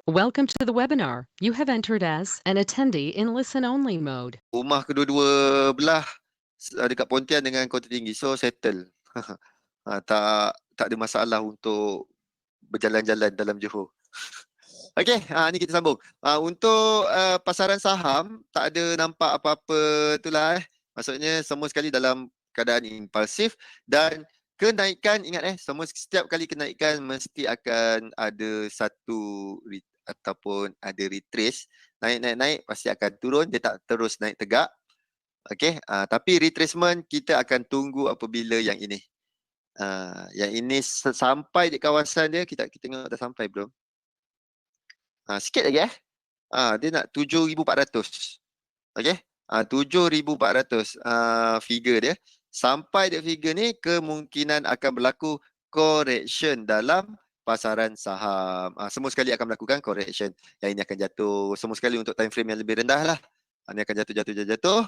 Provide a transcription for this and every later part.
Welcome to the webinar. You have entered as an attendee in listen-only mode. Rumah kedua-dua belah dekat Pontian dengan Kota Tinggi, so settle. Tak ada masalah untuk berjalan-jalan dalam Johor. Okey, ni kita sambung. Untuk pasaran saham, tak ada nampak apa-apa itulah. Maksudnya semua sekali dalam keadaan impulsif dan kenaikan, ingat setiap kali kenaikan mesti akan ada satu ataupun ada retrace. Naik pasti akan turun, dia tak terus naik tegak. Okey, tapi retracement kita akan tunggu apabila yang ini. Yang ini sampai di kawasan dia, kita tengok dah sampai belum? Sikit lagi dia nak 7,400. Okey. 7,400 figure dia. Sampai dia figure ni kemungkinan akan berlaku correction dalam pasaran saham. Semua sekali akan melakukan correction. Yang ini akan jatuh semua sekali untuk time frame yang lebih rendah lah. Ini akan jatuh.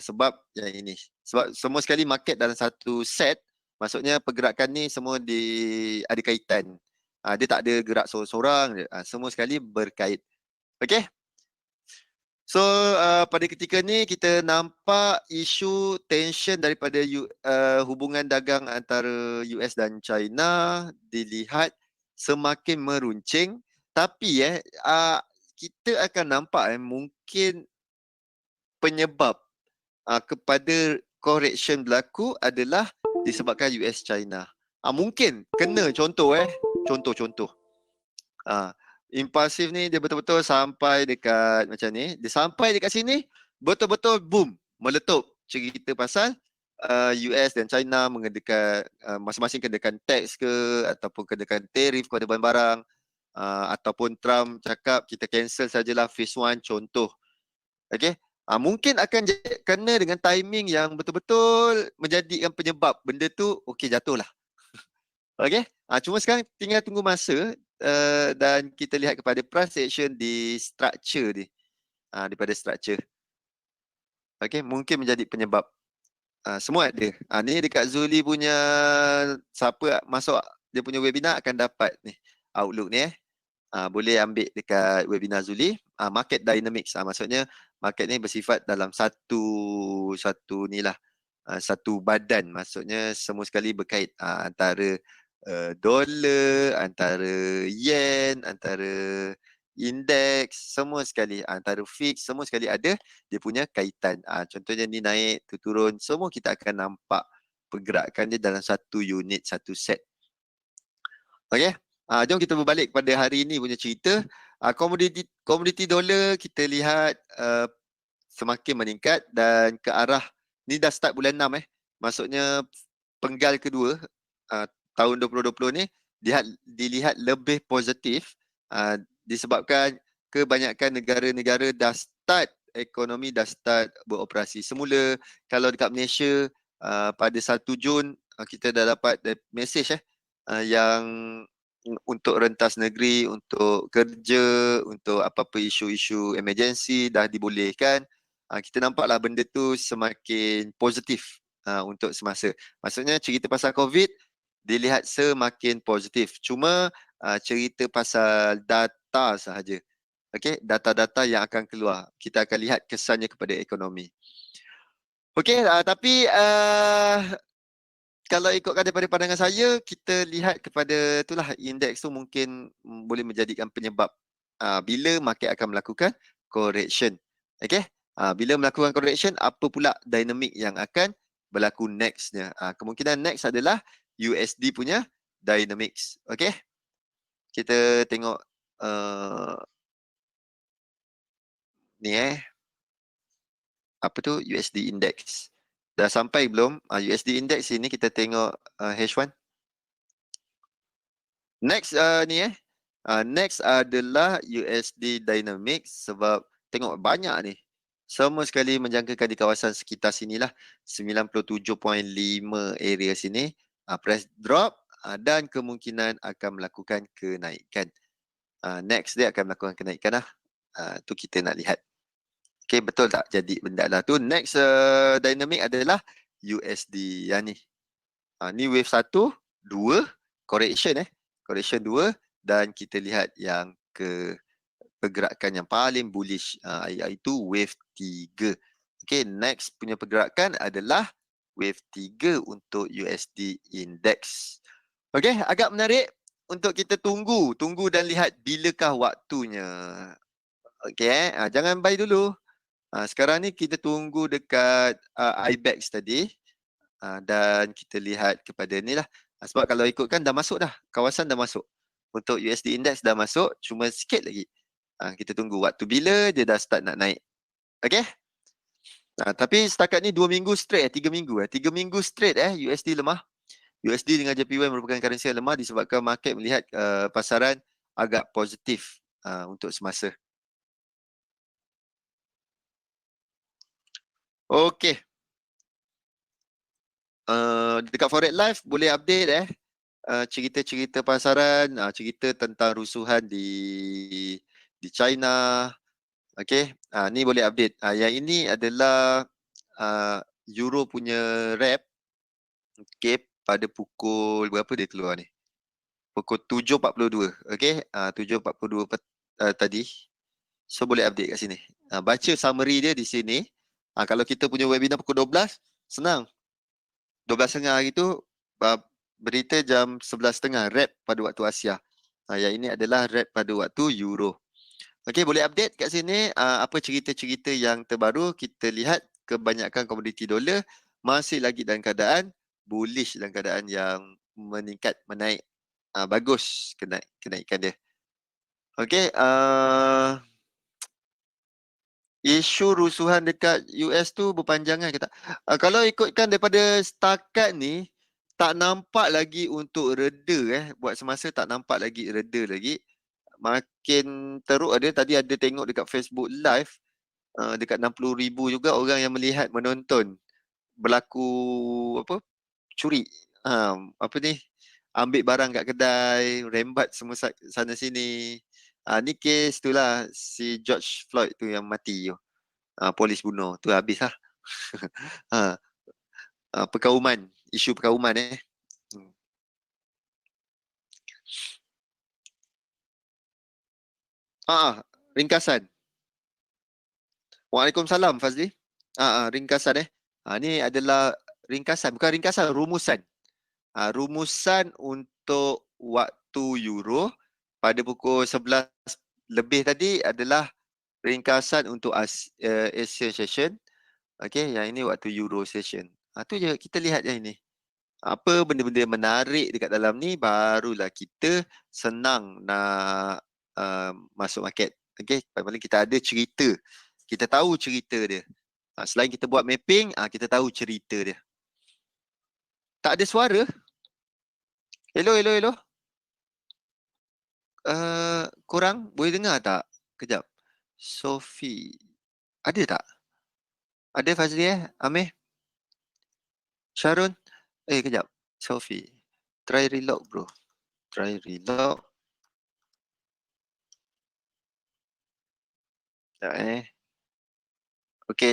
Sebab yang ini. Sebab semua sekali market dalam satu set, maksudnya pergerakan ni semua ada kaitan. Dia tak ada gerak seorang-seorang. Semua sekali berkait. Okey. So pada ketika ni kita nampak isu tension daripada hubungan dagang antara US dan China dilihat semakin meruncing, tapi kita akan nampak mungkin penyebab kepada correction berlaku adalah disebabkan US China. Mungkin kena contoh. Impulsif ni dia betul-betul sampai dekat macam ni. Dia sampai dekat sini, betul-betul boom, meletup. Cerita pasal US dan China mengenakan masing-masing kenakan tax ke ataupun kenakan tarif kepada barang-barang, ataupun Trump cakap kita cancel sajalah phase 1 contoh. Okey. Mungkin akan kena dengan timing yang betul-betul menjadikan penyebab benda tu jatuhlah. Okey. Cuma sekarang tinggal tunggu masa dan kita lihat kepada price action di structure ni. Daripada structure. Okey, mungkin menjadi penyebab. Semua ada. Ni dekat Zuli punya, siapa masuk dia punya webinar akan dapat ni outlook ni boleh ambil dekat webinar Zuli. Market dynamics. Maksudnya market ni bersifat dalam satu ni lah. Satu badan. Maksudnya semua sekali berkait antara dolar, antara yen, antara indeks, semua sekali, antara fix, semua sekali ada dia punya kaitan. Contohnya ni naik, tu turun, semua kita akan nampak pergerakan dia dalam satu unit, satu set. Okey, jom kita berbalik pada hari ini punya cerita. Komoditi dolar kita lihat semakin meningkat dan ke arah, ni dah start bulan 6 maksudnya penggal kedua tahun 2020 ni dilihat lebih positif disebabkan kebanyakan negara-negara dah start, ekonomi dah start beroperasi. Semula kalau dekat Malaysia pada 1 Jun kita dah dapat mesej yang untuk rentas negeri, untuk kerja, untuk apa-apa isu-isu emergency dah dibolehkan. Kita nampaklah benda tu semakin positif untuk semasa. Maksudnya cerita pasal COVID dilihat semakin positif. Cuma cerita pasal data sahaja. Okey, data-data yang akan keluar. Kita akan lihat kesannya kepada ekonomi. Okey, tapi kalau ikutkan daripada pandangan saya, kita lihat kepada itulah indeks tu mungkin boleh menjadikan penyebab bila market akan melakukan correction. Okey, bila melakukan correction, apa pula dinamik yang akan berlaku nextnya? Kemungkinan next adalah USD punya dynamics. Okey. Kita tengok ni apa tu USD index. Dah sampai belum? USD index ini kita tengok H1. Next ni next adalah USD dynamics sebab tengok banyak ni. Semua sekali menjangkakan di kawasan sekitar sinilah 97.5 area sini. Price drop dan kemungkinan akan melakukan kenaikan. Next dia akan melakukan kenaikan lah. Tu kita nak lihat. Okay, betul tak jadi benda lah tu. Next dynamic adalah USD yang ni. Ni wave 1, 2, correction Correction 2 dan kita lihat yang pergerakan yang paling bullish, iaitu wave 3. Okay, next punya pergerakan adalah wave 3 untuk USD Index. Okay, agak menarik untuk kita tunggu dan lihat bilakah waktunya. Okay, jangan buy dulu. Sekarang ni kita tunggu dekat IBEX tadi, dan kita lihat kepada ni lah. Sebab kalau ikutkan dah masuk dah, kawasan dah masuk. Untuk USD Index dah masuk, cuma sikit lagi. Kita tunggu waktu bila dia dah start nak naik. Okay? Tapi setakat ni 2 minggu straight 3 minggu 3 minggu straight USD lemah. USD dengan JPY merupakan currency yang lemah disebabkan market melihat pasaran agak positif untuk semasa. Okey. Dekat Forex Live boleh update cerita-cerita pasaran, cerita tentang rusuhan di China. Okey, ni boleh update. Yang ini adalah Euro punya rep. Okey, pada pukul berapa dia keluar ni? Pukul 7.42. Okey, 7.42 tadi. So boleh update kat sini. Baca summary dia di sini. Kalau kita punya webinar pukul 12, senang. 12.30 hari tu berita jam 11.30 rep pada waktu Asia. Yang ini adalah rep pada waktu Euro. Okey, boleh update kat sini apa cerita-cerita yang terbaru. Kita lihat kebanyakan komoditi dolar masih lagi dalam keadaan bullish, dalam keadaan yang meningkat, menaik. Bagus kenaikan dia. Okey, isu rusuhan dekat US tu berpanjangan ke tak? Kalau ikutkan daripada setakat ni, tak nampak lagi untuk reda buat semasa tak nampak lagi reda lagi. Makin teruk ada. Tadi ada tengok dekat Facebook Live, dekat 60,000 juga orang yang melihat, menonton berlaku apa? Curi. Apa ni? Ambil barang kat kedai, rembat semua sana sini. Ni kes tu lah, si George Floyd tu yang mati tu. Polis bunuh tu habis lah. Perkauman, isu perkauman Hmm. Ringkasan. Waalaikumsalam Fazli. Ringkasan ni adalah ringkasan, bukan ringkasan, rumusan. Rumusan untuk waktu Euro pada pukul 11 lebih tadi adalah ringkasan untuk Asian session. Okey, yang ini waktu Euro session. Tu je kita lihat yang ini. Apa benda-benda menarik dekat dalam ni barulah kita senang nak masuk market. Okey, paling kita ada cerita. Kita tahu cerita dia. Selain kita buat mapping, kita tahu cerita dia. Tak ada suara? Hello, hello, hello. Korang boleh dengar tak? Kejap. Sophie. Ada tak? Ada Fazli Amir? Sharon? Kejap. Sophie. Try reload bro. Try reload. Sekejap Okay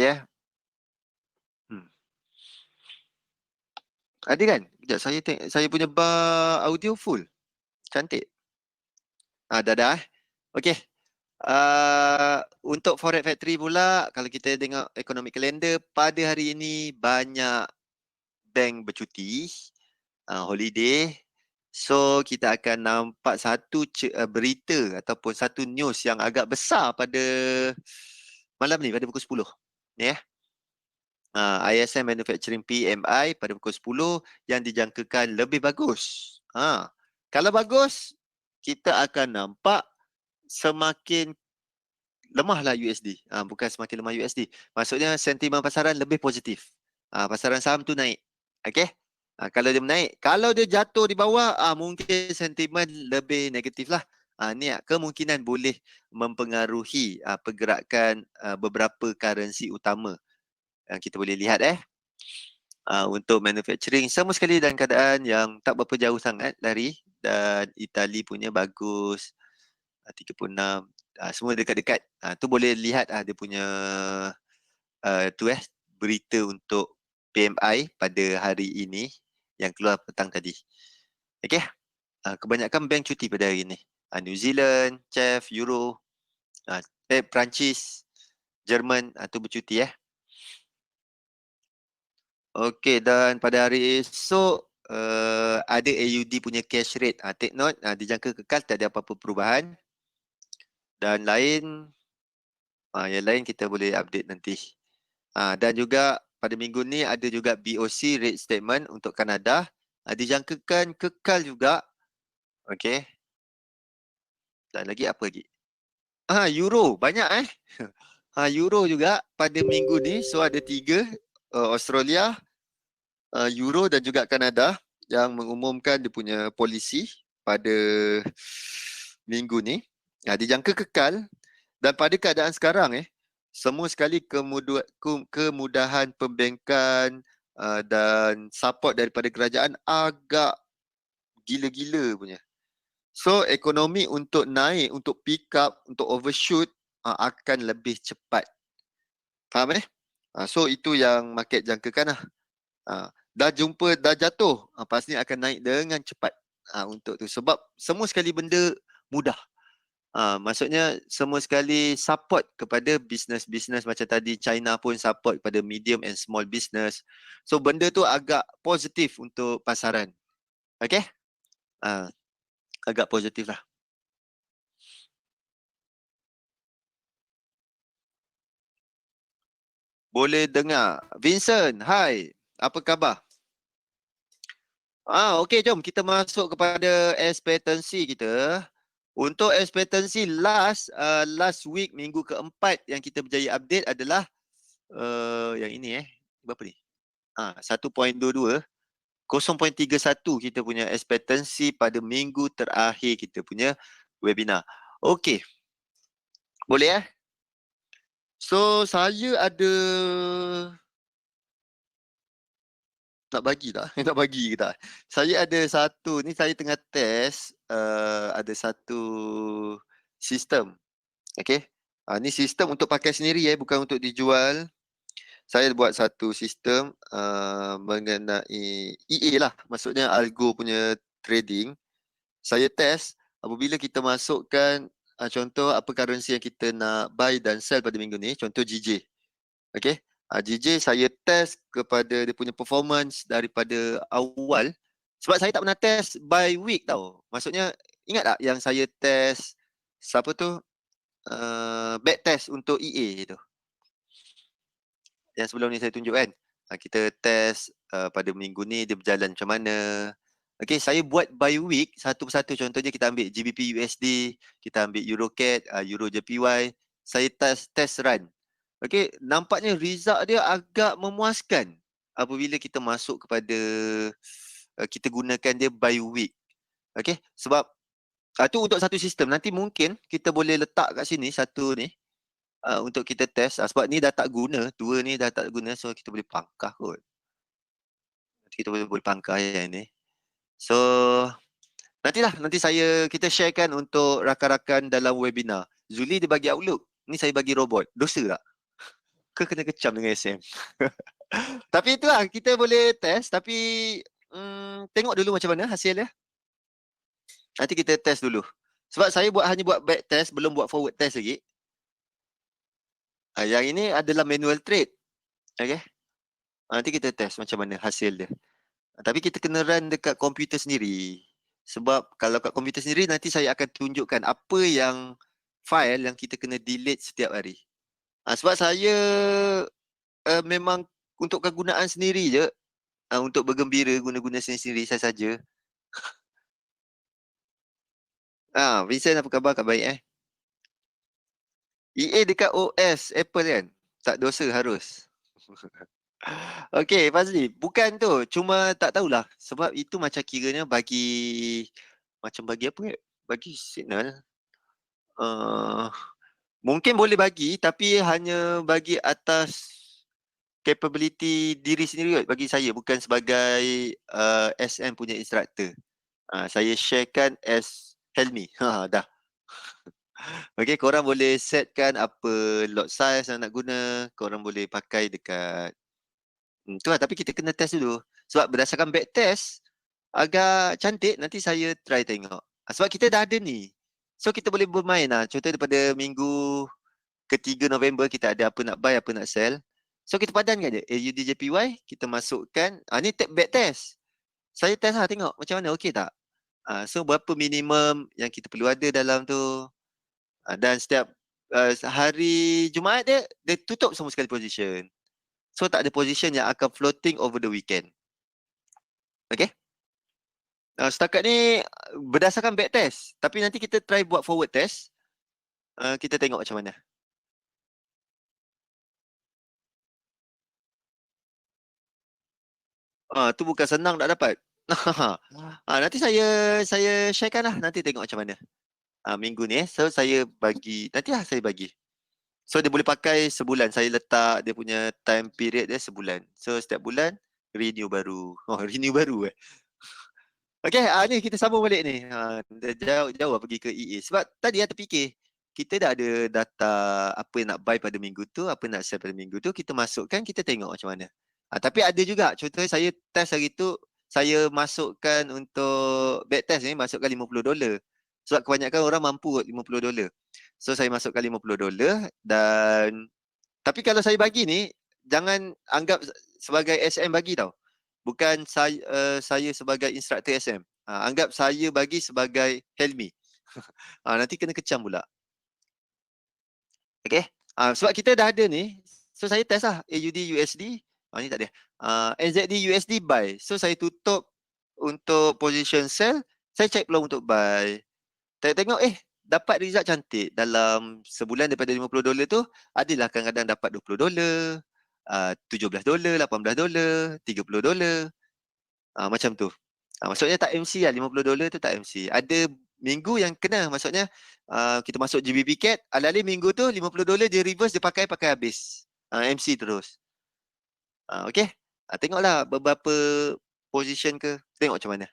Ada kan? Sekejap saya punya bar audio full. Cantik. Dah. Okay. Untuk Forex Factory pula, kalau kita tengok economic calendar, pada hari ini banyak bank bercuti, holiday. So kita akan nampak satu berita ataupun satu news yang agak besar pada malam ni, pada pukul 10. ISM Manufacturing PMI pada pukul 10 yang dijangkakan lebih bagus. Kalau bagus, kita akan nampak semakin lemahlah USD. Bukan semakin lemah USD. Maksudnya sentimen pasaran lebih positif. Pasaran saham tu naik. Okey? Kalau dia menaik, kalau dia jatuh di bawah, mungkin sentimen lebih negatif lah. Ni kemungkinan boleh mempengaruhi pergerakan beberapa currency utama yang kita boleh lihat untuk manufacturing sama sekali dalam keadaan yang tak berapa jauh sangat lari, dan Itali punya bagus 36, semua dekat-dekat. Tu boleh lihat dia punya berita untuk PMI pada hari ini yang keluar petang tadi. Okey. Kebanyakan bank cuti pada hari ini. New Zealand, CHF, Euro. Perancis, Jerman tu bercuti Okey, dan pada hari esok ada AUD punya cash rate. Take note, dijangka kekal, tak ada apa-apa perubahan. Dan yang lain kita boleh update nanti. Dan juga pada minggu ni ada juga BOC rate statement untuk Kanada. Dijangkakan kekal juga. Okey. Dan lagi apa lagi? Euro. Banyak Euro juga pada minggu ni. So ada 3. Australia, Euro dan juga Kanada yang mengumumkan dia punya polisi pada minggu ni. Dijangka kekal dan pada keadaan sekarang semua sekali kemudahan pembankan dan support daripada kerajaan agak gila-gila punya. So ekonomi untuk naik, untuk pick up, untuk overshoot akan lebih cepat. Faham So itu yang market jangkakan lah. Dah jatuh, pastinya akan naik dengan cepat untuk tu. Sebab semua sekali benda mudah. Maksudnya semua sekali support kepada business-business macam tadi China pun support kepada medium and small business. So benda tu agak positif untuk pasaran. Okay? Agak positif lah. Boleh dengar. Vincent, hai. Apa khabar? Okey, jom kita masuk kepada ekspektasi kita. Untuk ekspektasi last week minggu keempat yang kita berjaya update adalah yang ini berapa ni? 1.22, 0.31 kita punya ekspektasi pada minggu terakhir kita punya webinar. Okey. Boleh So saya ada nak bagi tak? Nak bagi ke tak? Saya ada satu ni, saya tengah test ada satu sistem. Okey. Ni sistem untuk pakai sendiri bukan untuk dijual. Saya buat satu sistem mengenai EA lah. Maksudnya algo punya trading. Saya test apabila kita masukkan contoh apa currency yang kita nak buy dan sell pada minggu ni. Contoh GJ. Okey. GJ saya test kepada dia punya performance daripada awal. Sebab saya tak pernah test by week tau. Maksudnya ingat tak yang saya test siapa tu? Back test untuk EA tu. Yang sebelum ni saya tunjuk kan. Kita test pada minggu ni dia berjalan macam mana. Okay, saya buat by week satu persatu. Contohnya kita ambil GBP USD, kita ambil EuroCAD, Euro JPY. Saya test run. Okay, nampaknya result dia agak memuaskan apabila kita masuk kepada kita gunakan dia by week. Okay, sebab tu untuk satu sistem. Nanti mungkin kita boleh letak kat sini satu ni untuk kita test. Sebab ni dah tak guna, 2 ni dah tak guna, so kita boleh pangkah kot. Kita boleh pangkah yang ni. So nanti kita sharekan untuk rakan-rakan dalam webinar. Zuli dia bagi Outlook, ni saya bagi robot. Dosa tak? Ke kena kecam dengan SM? Tapi itulah, kita boleh test. Tapi tengok dulu macam mana hasil dia. Nanti kita test dulu. Sebab saya hanya buat back test, belum buat forward test lagi. Yang ini adalah manual trade. Okay. Nanti kita test macam mana hasil dia. Tapi kita kena run dekat komputer sendiri. Sebab kalau kat komputer sendiri, nanti saya akan tunjukkan apa yang file yang kita kena delete setiap hari. Sebab saya memang untuk kegunaan sendiri je. Untuk bergembira, guna-guna sendiri-sendiri saya saja. Vincent, apa khabar? Khabar baik EA dekat OS Apple kan? Tak dosa harus. Okey, Fazli. Bukan tu. Cuma tak tahulah. Sebab itu macam kiranya bagi apa? Bagi signal. Mungkin boleh bagi, tapi hanya bagi atas capability diri sendiri bagi saya. Bukan sebagai SM punya instructor. Saya sharekan as Helmi. Dah. Okey, korang boleh setkan apa lot size yang nak guna. Korang boleh pakai dekat tu lah, tapi kita kena test dulu. Sebab berdasarkan back test agak cantik, nanti saya try tengok. Sebab kita dah ada ni. So kita boleh bermain lah. Contoh daripada minggu ketiga November kita ada apa nak buy, apa nak sell. So kita padankan je AUD JPY, kita masukkan, ni back test. Saya test lah tengok macam mana, okey tak? So berapa minimum yang kita perlu ada dalam tu. Dan setiap hari Jumaat dia tutup semua sekali position. So tak ada position yang akan floating over the weekend. Okay? Setakat ni berdasarkan back test. Tapi nanti kita try buat forward test. Kita tengok macam mana. Tu bukan senang nak dapat. Nanti saya sharekan lah. Nanti tengok macam mana. Minggu ni. So saya bagi. Nantilah saya bagi. So dia boleh pakai sebulan. Saya letak dia punya time period dia sebulan. So setiap bulan renew baru. Renew baru Okay, ni kita sambung balik ni. Jauh pergi ke EA. Sebab tadi terfikir, kita dah ada data apa yang nak buy pada minggu tu, apa nak sell pada minggu tu, kita masukkan, kita tengok macam mana. Tapi ada juga, contohnya saya test hari tu, saya masukkan untuk back test ni, masukkan $50. Sebab kebanyakan orang mampu $50. So saya masukkan $50 dan tapi kalau saya bagi ni, jangan anggap sebagai SM bagi tau. Bukan saya sebagai instruktur SM. Anggap saya bagi sebagai Helmi. Nanti kena kecam pula. Okay. Sebab kita dah ada ni. So saya test lah. AUD USD. Ni tak ada. NZD USD buy. So saya tutup untuk position sell. Saya check peluang untuk buy. Tengok dapat result cantik. Dalam sebulan daripada $50 tu, adalah kadang-kadang dapat $20, $17, $18, $30. Macam tu. Maksudnya tak MC lah, $50 tu tak MC. Ada minggu yang kena, maksudnya kita masuk GBP CAD, alih-alih minggu tu $50 dia reverse, dia pakai habis. MC terus. Okay. Tengoklah beberapa position ke, tengok macam mana.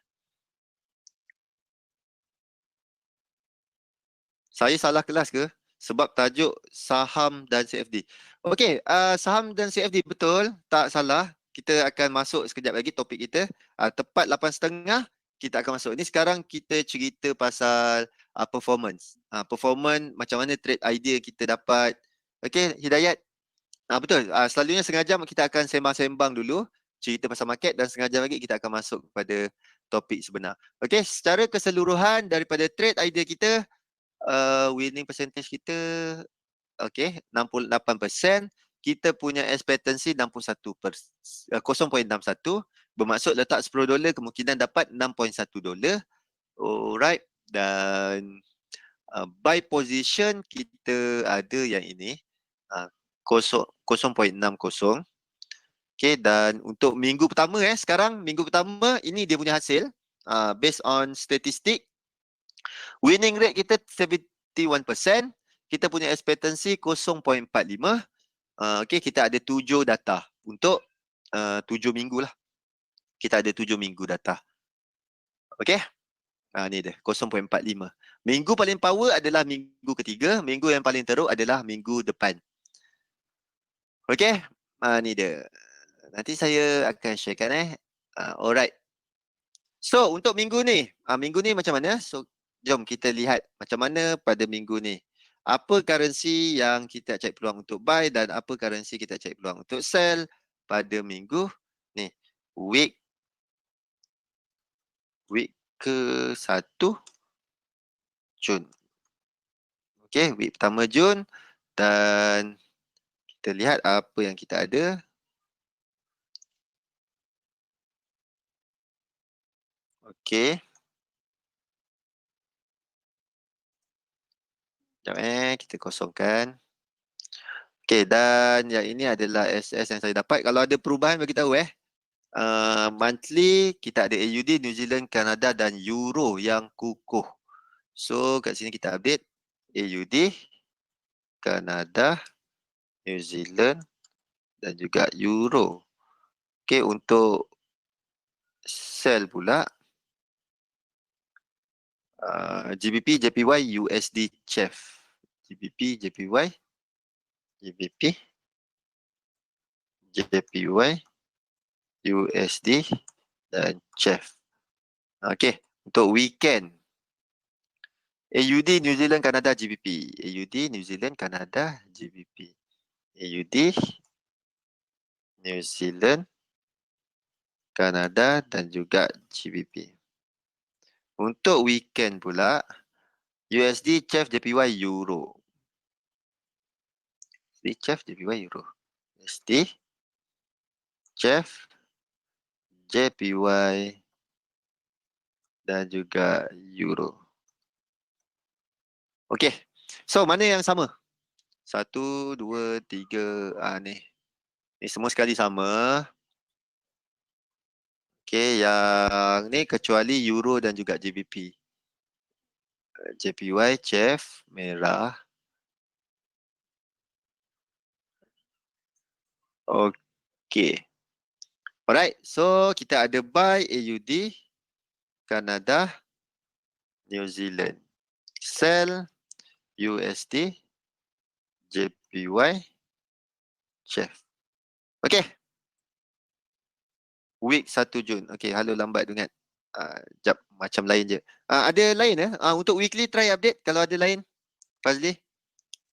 Saya salah kelas ke? Sebab tajuk saham dan CFD. Okey, saham dan CFD betul, tak salah. Kita akan masuk sekejap lagi topik kita. Tepat 8.30 kita akan masuk. Ini sekarang kita cerita pasal performance. Performance macam mana trade idea kita dapat. Okey, Hidayat. Betul. Selalunya setengah jam kita akan sembang-sembang dulu, cerita pasal market, dan setengah jam lagi kita akan masuk kepada topik sebenar. Okey, secara keseluruhan daripada trade idea kita, winning percentage kita okay 68%. Kita punya expectancy 0.61, bermaksud letak $10 kemungkinan dapat $6.1. Alright. Dan buy position kita ada yang ini 0.60. Okay, dan untuk minggu pertama sekarang minggu pertama ini dia punya hasil based on statistik. Winning rate kita 71%. Kita punya expectancy 0.45. Okay, kita ada 7 data untuk 7 minggu lah. Kita ada 7 minggu data. Okay. Ni dia 0.45. Minggu paling power adalah minggu ketiga. Minggu yang paling teruk adalah minggu depan. Okay. Ni dia. Nanti saya akan sharekan alright. So untuk minggu ni macam mana? So jom kita lihat macam mana pada minggu ni. Apa currency yang kita cari peluang untuk buy dan apa currency kita cari peluang untuk sell pada minggu ni. Week ke-1 Jun. Okay, week pertama Jun. Dan kita lihat apa yang kita ada. Okay. Sekejap kita kosongkan. Okay, dan yang ini adalah SS yang saya dapat. Kalau ada perubahan bagi tahu monthly kita ada AUD, New Zealand, Canada dan Euro yang kukuh. So kat sini kita update AUD, Canada, New Zealand dan juga Euro. Okay, untuk sell pula GBP, JPY, USD, CHF. GBP, JPY, GBP, JPY, USD dan CHF. Okay, untuk weekend AUD New Zealand Kanada GBP. AUD New Zealand Kanada GBP. AUD New Zealand Kanada dan juga GBP. Untuk weekend pula, USD CHF JPY Euro. USD CHF JPY Euro. USD CHF JPY dan juga Euro. Okey. So, mana yang sama? 1, 2, 3. Ni. Ni semua sekali sama. Okey, yang ni kecuali Euro dan juga GBP. JPY, CHF, merah. Okey. Alright, so kita ada buy AUD, Kanada, New Zealand. Sell USD, JPY, CHF. Okey. Week 1 Jun. Okey, halo lambat dengar. Jap, macam lain je. Ada lain untuk weekly try update kalau ada lain. Fazli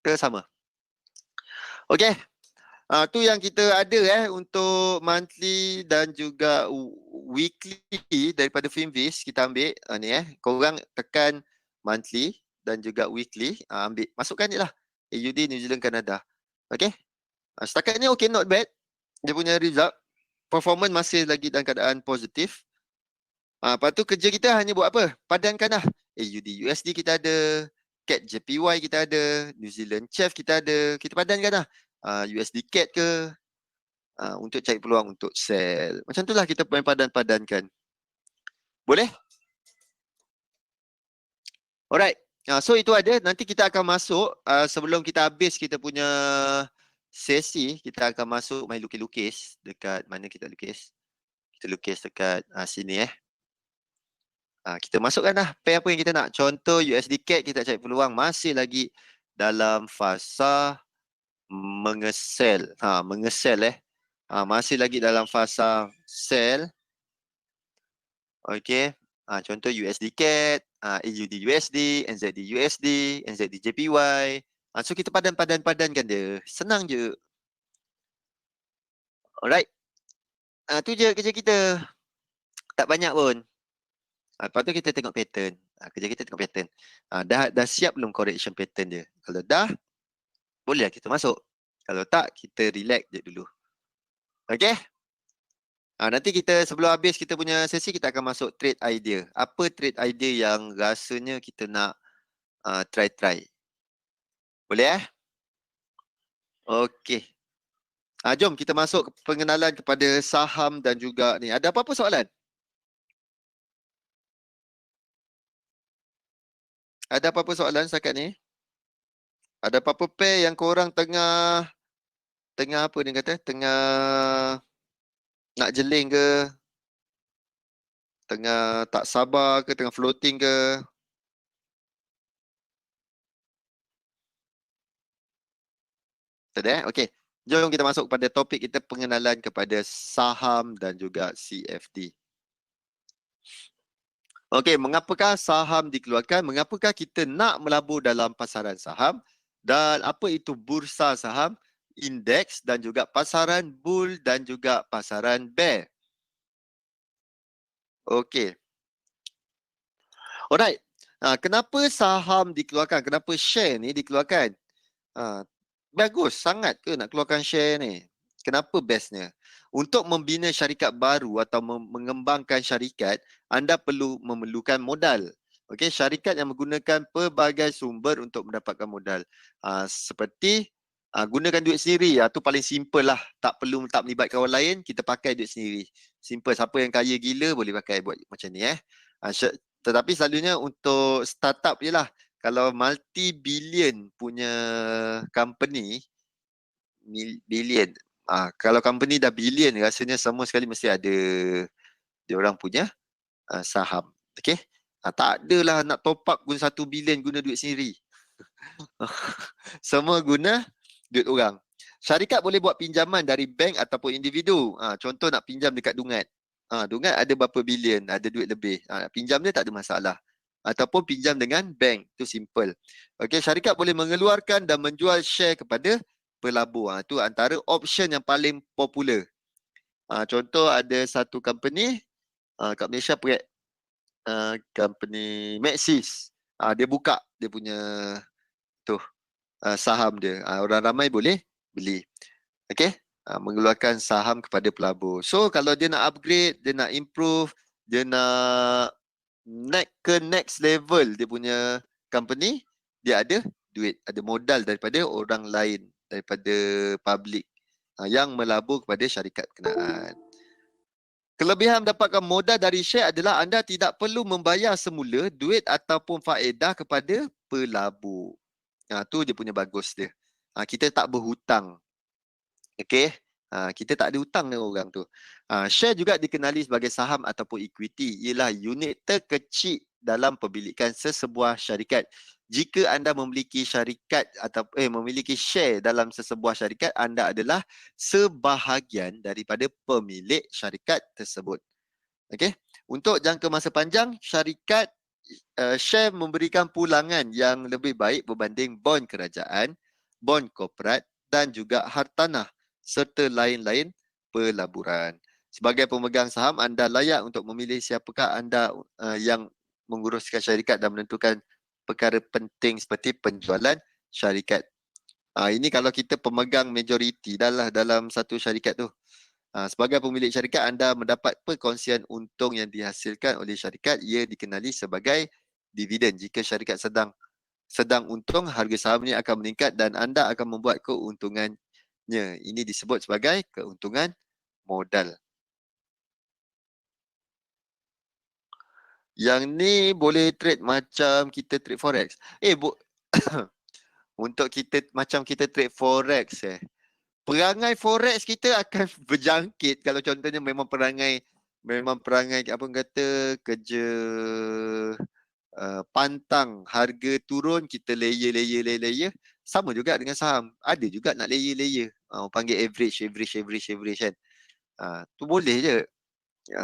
ke sama? Okey. Tu yang kita ada untuk monthly dan juga weekly daripada Finviz kita ambil ni korang tekan monthly dan juga weekly, ambil masukkan je lah AUD New Zealand Canada. Okey. Setakat ni okey, not bad. Dia punya result performance masih lagi dalam keadaan positif. Lepas tu kerja kita hanya buat apa? Padankan lah. AUD USD kita ada, CAD JPY kita ada, New Zealand CHF kita ada. Kita padankan lah. USD CAD ke, untuk cari peluang untuk sell. Macam tu lah kita padan-padankan. Boleh? Alright. So itu ada. Nanti kita akan masuk, sebelum kita habis kita punya sesi, kita akan masuk main lukis-lukis. Dekat mana kita lukis? Kita lukis dekat sini kita masukkan lah pair apa yang kita nak. Contoh USD CAD kita cari peluang masih lagi dalam fasa mengesel. Mengesel masih lagi dalam fasa sell. Okey. Contoh USD CAD, AUD USD, NZD USD, NZD JPY. So kita padan-padankan dia. Senang je. Alright. Tu je kerja kita. Tak banyak pun. Lepas tu kita tengok pattern. Kerja kita tengok pattern. Dah siap belum correction pattern dia? Kalau dah, bolehlah kita masuk. Kalau tak, kita relax je dulu. Okay? Nanti kita sebelum habis kita punya sesi, kita akan masuk trade idea. Apa trade idea yang rasanya kita nak try? Boleh Okay. Jom kita masuk pengenalan kepada saham dan juga ni. Ada apa-apa soalan? Ada apa-apa soalan setakat ni? Ada apa-apa pair yang korang tengah apa ni kata? Tengah nak jeling ke? Tengah tak sabar ke? Tengah floating ke? Tak ada Okey. Jom kita masuk pada topik kita, pengenalan kepada saham dan juga CFD. Okey, mengapakah saham dikeluarkan? Mengapakah kita nak melabur dalam pasaran saham? Dan apa itu bursa saham, indeks dan juga pasaran bull dan juga pasaran bear? Okey. Alright. Kenapa saham dikeluarkan? Kenapa share ni dikeluarkan? Bagus sangat ke nak keluarkan share ni? Kenapa bestnya? Untuk membina syarikat baru atau mengembangkan syarikat, anda perlu memerlukan modal. Okey, syarikat yang menggunakan pelbagai sumber untuk mendapatkan modal. Seperti gunakan duit sendiri. Tu paling simple lah. Tak melibatkan orang lain, kita pakai duit sendiri. Simple. Siapa yang kaya gila boleh pakai buat macam ni tetapi selalunya untuk startup je lah. Kalau multi-billion punya company, billion. Kalau company dah billion, rasanya semua sekali mesti ada dia orang punya saham. Okay? Tak adalah nak top up guna 1 billion guna duit sendiri. Semua guna duit orang. Syarikat boleh buat pinjaman dari bank ataupun individu. Contoh nak pinjam dekat Dungat. Dungat ada berapa billion, ada duit lebih. Pinjam dia tak ada masalah. ataupun pinjam dengan bank. Itu simple. Okey, syarikat boleh mengeluarkan dan menjual share kepada pelabur. Itu antara option yang paling popular. Contoh ada satu company kat Malaysia, company Maxis. Dia buka dia punya tu saham dia. Orang ramai boleh beli. Okey, mengeluarkan saham kepada pelabur. So kalau dia nak upgrade, dia nak improve, dia nak naik ke next level dia punya company, dia ada duit, ada modal daripada orang lain, daripada public yang melabur kepada syarikat berkenaan. Kelebihan mendapatkan modal dari share adalah anda tidak perlu membayar semula duit ataupun faedah kepada pelabur. Tu dia punya bagus dia. Kita tak berhutang. Okey. Kita tak ada hutang dengan orang tu. Share juga dikenali sebagai saham ataupun equity. Ialah unit terkecil dalam pemilikan sesebuah syarikat. Jika anda memiliki syarikat atau memiliki share dalam sesebuah syarikat, anda adalah sebahagian daripada pemilik syarikat tersebut. Okey. Untuk jangka masa panjang, syarikat share memberikan pulangan yang lebih baik berbanding bond kerajaan, bond korporat dan juga hartanah serta lain-lain pelaburan. Sebagai pemegang saham, anda layak untuk memilih siapakah anda yang menguruskan syarikat dan menentukan perkara penting seperti penjualan syarikat. Ini kalau kita pemegang majoriti dalam satu syarikat tu. Sebagai pemilik syarikat, anda mendapat perkongsian untung yang dihasilkan oleh syarikat. Ia dikenali sebagai dividen. Jika syarikat sedang untung, harga sahamnya akan meningkat dan anda akan membuat keuntungannya. Ini disebut sebagai keuntungan modal. Yang ni boleh trade macam kita trade forex. Untuk kita macam kita trade forex perangai forex kita akan berjangkit kalau contohnya memang perangai apa kata kerja pantang, harga turun kita layer. Sama juga dengan saham. Ada juga nak layer. Panggil average kan. Tu boleh je.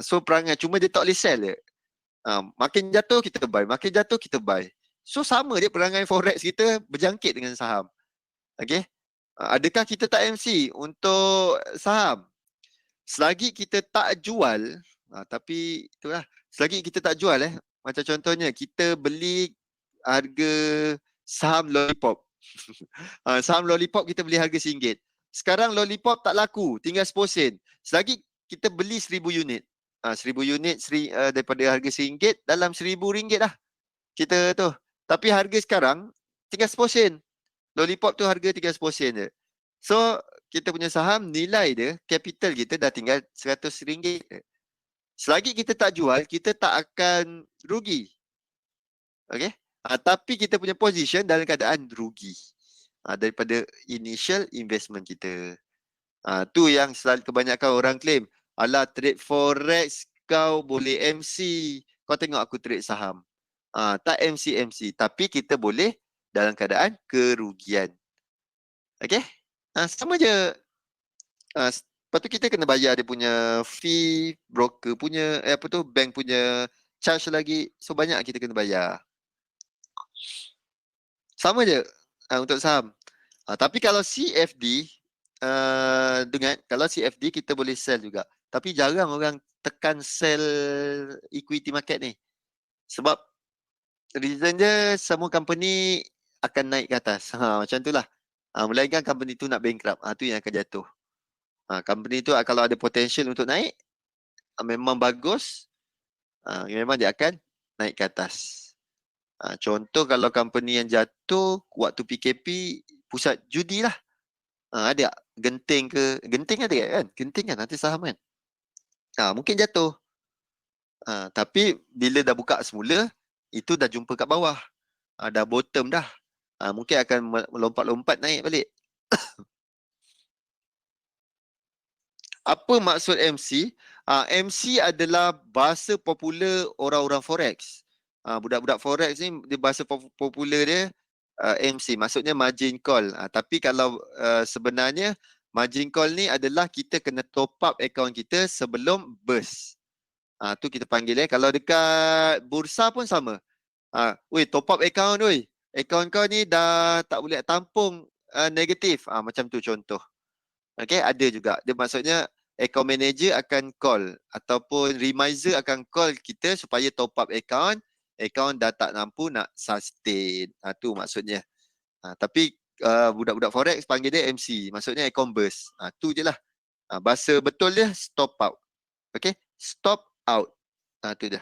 So perangai cuma dia tak boleh sell je. Makin jatuh kita buy, makin jatuh kita buy. So sama je perangai forex kita berjangkit dengan saham. Okey. Adakah kita tak MC untuk saham? Selagi kita tak jual, tapi itulah, selagi kita tak jual macam contohnya kita beli harga saham Lollipop. Saham Lollipop kita beli harga RM1. Sekarang Lollipop tak laku, tinggal 10 sen. Selagi kita beli 1000 unit. 1000 unit daripada harga RM1 dalam RM1000 dah. Kita tu. Tapi harga sekarang tinggal 10 sen. Lollipop tu harga tinggal 10 sen je. So, kita punya saham nilai dia, capital kita dah tinggal RM100. Selagi kita tak jual, kita tak akan rugi. Okay? Tapi kita punya position dalam keadaan rugi daripada initial investment kita. Tu yang selalu kebanyakan orang claim. Alah, trade forex kau boleh MC. Kau tengok aku trade saham. Tak MC. Tapi kita boleh dalam keadaan kerugian. Okay? Sama je. Lepas tu kita kena bayar dia punya fee, broker punya, bank punya charge lagi. So banyak kita kena bayar. Sama je untuk saham. Tapi kalau CFD, kalau CFD kita boleh sell juga. Tapi jarang orang tekan sell equity market ni. Sebab reason dia semua company akan naik ke atas. Macam tu lah. Melainkan company tu nak bankrupt. Tu yang akan jatuh. Company tu kalau ada potential untuk naik, memang bagus, memang dia akan naik ke atas. Contoh kalau company yang jatuh waktu PKP, pusat judi lah. Ada Genting ke? Genting ada kan? Genting kan nanti saham kan? Mungkin jatuh. Tapi bila dah buka semula, itu dah jumpa kat bawah. Dah bottom dah. Mungkin akan melompat-lompat naik balik. Apa maksud MC? MC adalah bahasa popular orang-orang forex. Budak-budak forex ni dia bahasa popular dia MC, maksudnya margin call. Tapi kalau sebenarnya margin call ni adalah kita kena top up account kita sebelum burst. Tu kita panggil kalau dekat bursa pun sama. Top up account weh. Account kau ni dah tak boleh tampung negatif. Macam tu contoh. Okay, ada juga. Dia maksudnya account manager akan call ataupun reminder akan call kita supaya top up account. Account dah tak mampu nak sustain. Tu maksudnya. Tapi budak-budak forex panggil dia MC. Maksudnya account burst. Tu je lah. Bahasa betul dia stop out. Okay, stop out. Tu je.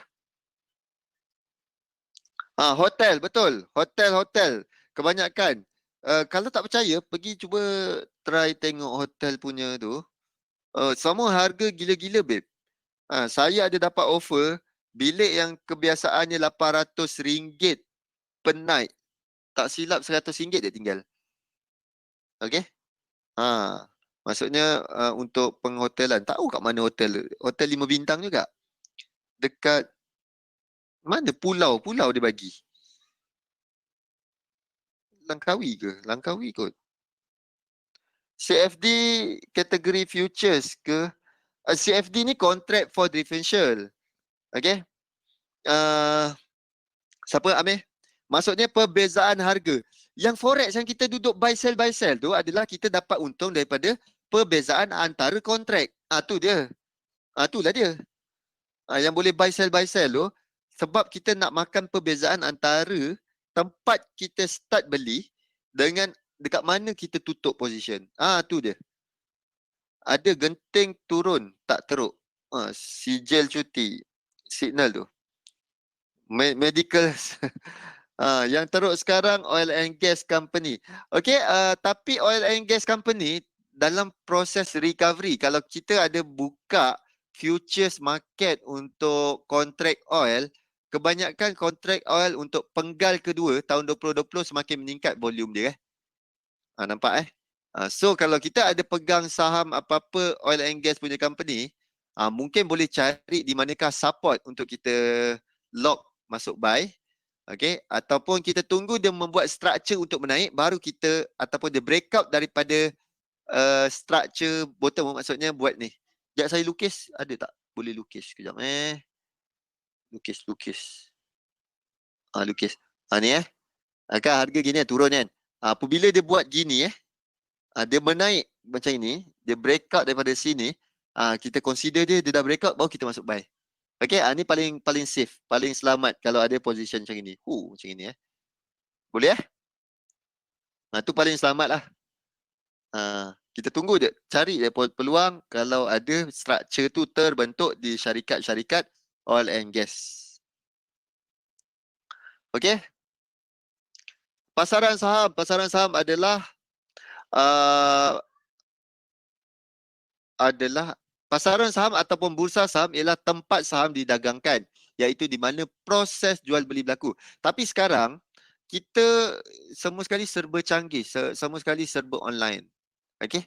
Hotel, betul. Hotel. Kebanyakan. Kalau tak percaya, pergi cuba try tengok hotel punya tu. Semua harga gila-gila, babe. Saya ada dapat offer bilik yang kebiasaannya RM800 per night. Tak silap RM100 dia tinggal. Okay? Maksudnya untuk penghotelan. Tahu kat mana hotel? Hotel 5 bintang juga. Dekat mana? Pulau dia bagi. Langkawi ke? Langkawi kot. CFD kategori futures ke? CFD ni contract for differential. Okay? Siapa Amir? Maksudnya perbezaan harga. Yang forex yang kita duduk buy sell tu adalah kita dapat untung daripada perbezaan antara kontrak. Tu dia. Itulah dia. Yang boleh buy sell tu sebab kita nak makan perbezaan antara tempat kita start beli dengan dekat mana kita tutup position. Tu dia. Ada genting turun tak teruk. Sijil cuti. Signal tu. Medical. Yang teruk sekarang oil and gas company. Okay, tapi oil and gas company dalam proses recovery, kalau kita ada buka futures market untuk kontrak oil, kebanyakan kontrak oil untuk penggal kedua tahun 2020 semakin meningkat volume dia. Nampak So kalau kita ada pegang saham apa-apa oil and gas punya company, mungkin boleh cari di manakah support untuk kita lock masuk buy. Okay, ataupun kita tunggu dia membuat structure untuk menaik, baru kita ataupun dia breakout daripada structure bottom, maksudnya buat ni. Sekejap saya lukis, ada tak? Boleh lukis sekejap Lukis. Lukis. Ni kan harga gini turun kan. Apabila dia buat gini dia menaik macam ini, dia breakout daripada sini, kita consider dia dah breakout, baru kita masuk buy. Okay, ni paling safe, paling selamat kalau ada position macam ini. Macam ini Boleh tu paling selamat lah. Kita tunggu je, cari je peluang kalau ada structure tu terbentuk di syarikat-syarikat oil and gas. Okay. Pasaran saham adalah pasaran saham ataupun bursa saham ialah tempat saham didagangkan, iaitu di mana proses jual beli berlaku. Tapi sekarang kita semua sekali serba canggih, semua sekali serba online. Okay.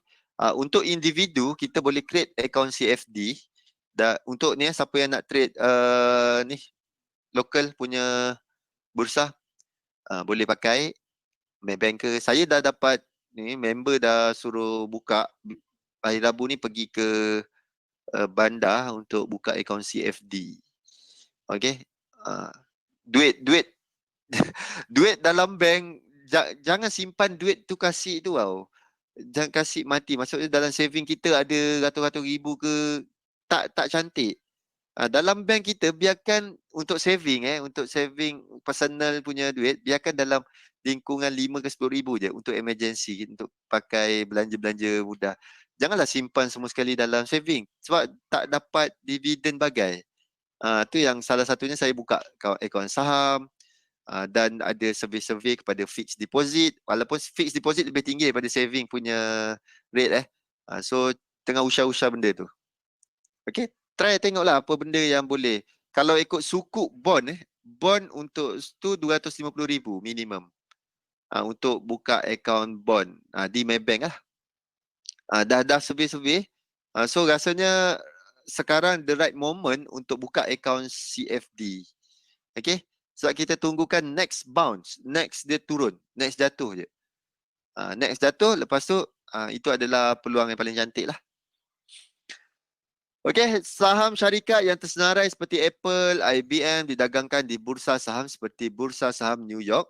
Untuk individu kita boleh create account CFD. Untuk ni siapa yang nak trade ni local punya bursa, boleh pakai Maybank ke. Saya dah dapat ni, member dah suruh buka. Hari Rabu ni pergi ke bandar untuk buka akaun CFD. Okay. Duit duit dalam bank, jangan simpan duit tu kasih tu tau. Jangan kasih mati. Maksudnya dalam saving kita ada ratus-ratus ribu ke, tak cantik. Dalam bank kita biarkan untuk saving untuk saving personal punya duit, biarkan dalam lingkungan 5 ke 10 ribu je untuk emergency, untuk pakai belanja-belanja mudah. Janganlah simpan semua sekali dalam saving sebab tak dapat dividen bagai. Tu yang salah satunya saya buka akaun saham, dan ada survey-survey kepada fixed deposit, walaupun fixed deposit lebih tinggi daripada saving punya rate so tengah usah-usah benda tu. Okay, try tengoklah apa benda yang boleh. Kalau ikut sukuk bond bond untuk tu 250,000 minimum untuk buka akaun bond di Maybank lah. Dah survey-survey, so rasanya sekarang the right moment untuk buka akaun CFD. Okay, sebab kita tunggukan next bounce, next dia turun, next jatuh je. Next jatuh, lepas tu itu adalah peluang yang paling cantik lah. Okey, saham syarikat yang tersenarai seperti Apple, IBM didagangkan di bursa saham seperti Bursa Saham New York,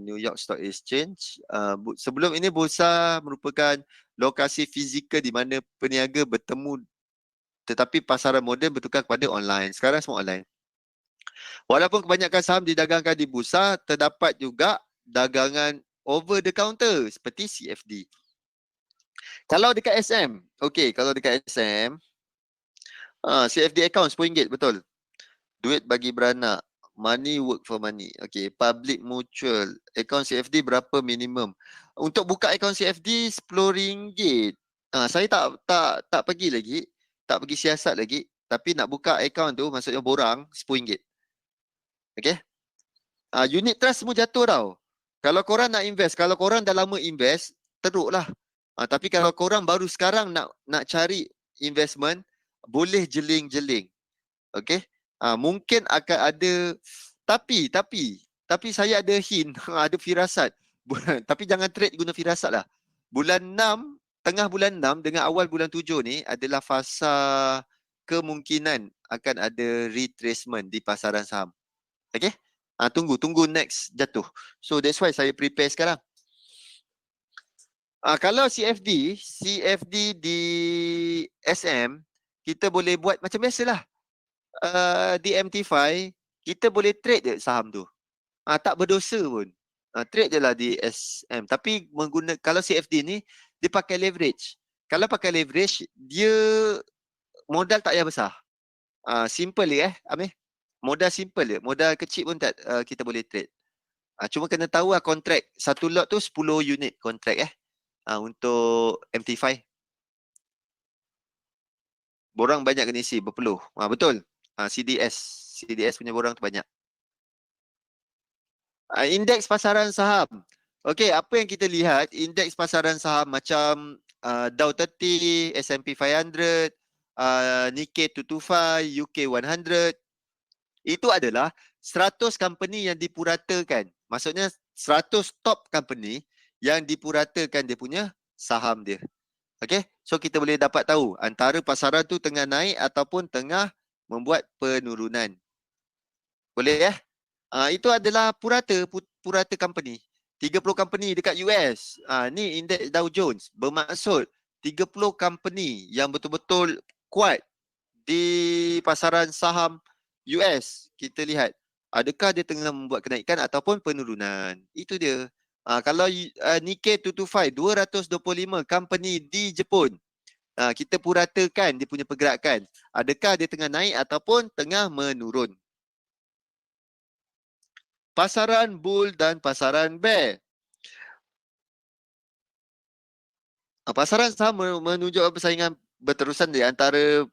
New York Stock Exchange. Sebelum ini bursa merupakan lokasi fizikal di mana peniaga bertemu, tetapi pasaran moden bertukar kepada online. Sekarang semua online. Walaupun kebanyakan saham didagangkan di bursa, terdapat juga dagangan over the counter seperti CFD. Kalau dekat SM, okey, kalau dekat SM, CFD account RM10, betul. Duit bagi beranak. Money work for money. Okay. Public mutual. Akaun CFD berapa minimum? Untuk buka akaun CFD RM10. Saya tak pergi lagi. Tak pergi siasat lagi. Tapi nak buka akaun tu maksudnya borang RM10. Okay. Unit trust semua jatuh tau. Kalau korang nak invest, kalau korang dah lama invest, teruklah. Tapi kalau korang baru sekarang nak cari investment, boleh jeling-jeling. Okay. Mungkin akan ada, tapi saya ada hint, ada firasat. Tapi jangan trade guna firasat lah. Bulan 6, tengah bulan 6 dengan awal bulan 7 ni adalah fasa kemungkinan akan ada retracement di pasaran saham. Okay. Tunggu next jatuh. So that's why saya prepare sekarang. Kalau CFD di SM, kita boleh buat macam biasalah. Di MT5, kita boleh trade je saham tu. Tak berdosa pun. Trade je lah di SM. Tapi kalau CFD ni, dia pakai leverage. Kalau pakai leverage, dia modal tak payah besar. Simple je Amir. Modal simple je. Modal kecil pun tak kita boleh trade. Cuma kena tahu kontrak. Satu lot tu 10 unit kontrak untuk MT5. Borang banyak kena isi, berpeluh. Betul. CDS punya borang tu banyak. Indeks pasaran saham. Okey, apa yang kita lihat, indeks pasaran saham macam Dow 30, S&P 500, Nikkei 225, UK 100, itu adalah 100 company yang dipuratakan. Maksudnya 100 top company yang dipuratakan dia punya saham dia. Okey, so kita boleh dapat tahu antara pasaran tu tengah naik ataupun tengah membuat penurunan. Boleh itu adalah purata company. 30 company dekat US. Ni indeks Dow Jones. Bermaksud 30 company yang betul-betul kuat di pasaran saham US. Kita lihat adakah dia tengah membuat kenaikan ataupun penurunan. Itu dia. Kalau Nikkei 225, 225 company di Jepun. Kita puratakan dia punya pergerakan. Adakah dia tengah naik ataupun tengah menurun. Pasaran bull dan pasaran bear. Pasaran saham menunjukkan persaingan berterusan di antara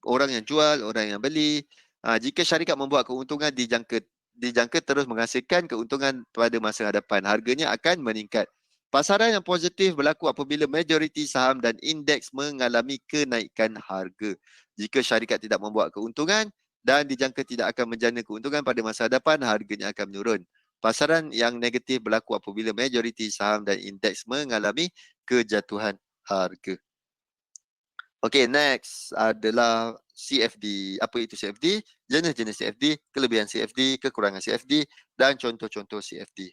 orang yang jual, orang yang beli. Jika syarikat membuat keuntungan dijangka terus menghasilkan keuntungan pada masa hadapan, harganya akan meningkat. Pasaran yang positif berlaku apabila majoriti saham dan indeks mengalami kenaikan harga. Jika syarikat tidak membuat keuntungan dan dijangka tidak akan menjana keuntungan pada masa hadapan, harganya akan menurun. Pasaran yang negatif berlaku apabila majoriti saham dan indeks mengalami kejatuhan harga. Okey, next adalah CFD. Apa itu CFD? Jenis-jenis CFD, kelebihan CFD, kekurangan CFD dan contoh-contoh CFD.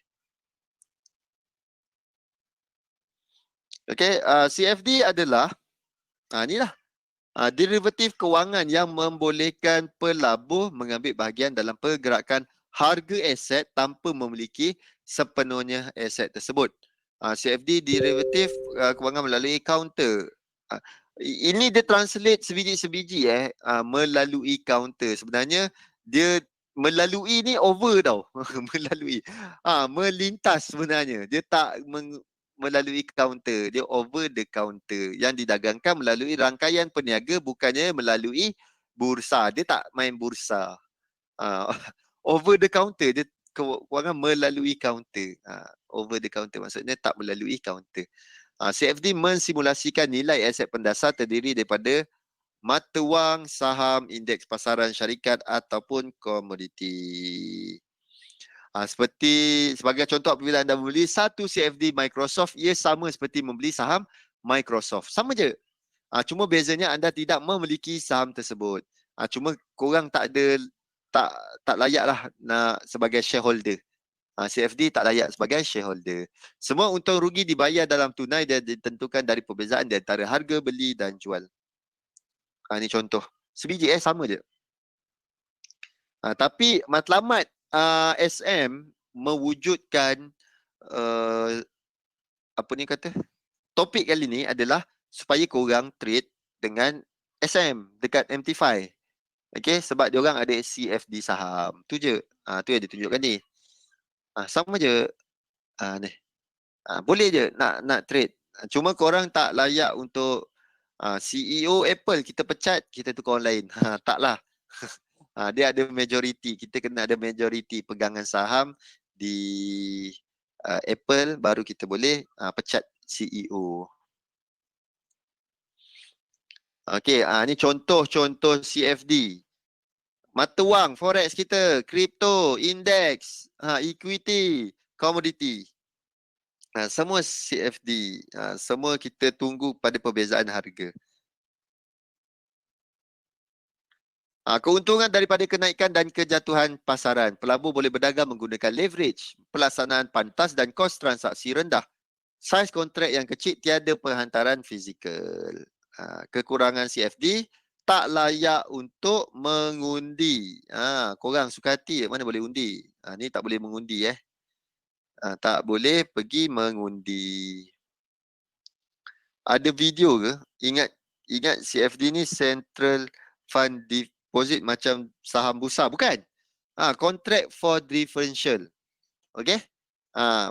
Okey, CFD adalah inilah derivatif kewangan yang membolehkan pelabur mengambil bahagian dalam pergerakan harga aset tanpa memiliki sepenuhnya aset tersebut. CFD derivatif kewangan melalui counter. Ini dia translate sebiji-sebiji melalui counter. Sebenarnya dia melalui ni over tau. Melalui. Melintas sebenarnya. Dia tak melalui counter, dia over the counter yang didagangkan melalui rangkaian peniaga, bukannya melalui bursa. Dia tak main bursa. Over the counter, dia kewangan melalui counter. Over the counter maksudnya tak melalui counter. CFD mensimulasikan nilai aset pendasar terdiri daripada mata wang, saham, indeks pasaran syarikat ataupun komoditi. Seperti sebagai contoh, apabila anda membeli satu CFD Microsoft, ia sama seperti membeli saham Microsoft. Sama je. Cuma bezanya anda tidak memiliki saham tersebut. Cuma korang tak ada, tak layak lah nak sebagai shareholder. CFD tak layak sebagai shareholder. Semua untung rugi dibayar dalam tunai dan ditentukan dari perbezaan di antara harga beli dan jual. Ini contoh. Sebiji sama je. Tapi matlamat SM mewujudkan apa ni kata? Topik kali ni adalah supaya korang trade dengan SM dekat MT5. Okay, sebab dia orang ada CFD saham. Tu je. Tu yang ditunjukkan ni. Sama je. Ni. Boleh je nak trade. Cuma korang tak layak untuk CEO Apple kita pecat, kita tukar orang lain. Taklah. Dia ada majority. Kita kena ada majority pegangan saham di Apple, baru kita boleh pecat CEO. Okey, ni contoh-contoh CFD. Mata wang, forex kita, kripto, indeks, equity, commodity. Semua CFD. Semua kita tunggu pada perbezaan harga. Keuntungan daripada kenaikan dan kejatuhan pasaran. Pelabur boleh berdagang menggunakan leverage, pelaksanaan pantas dan kos transaksi rendah. Saiz kontrak yang kecil, tiada perhantaran fizikal. Kekurangan CFD, tak layak untuk mengundi. Korang suka hati mana boleh undi. Ni tak boleh mengundi tak boleh pergi mengundi. Ada video ke? Ingat CFD ni Central Fund Deposit macam saham bursa, bukan? Contract for differential. Okey?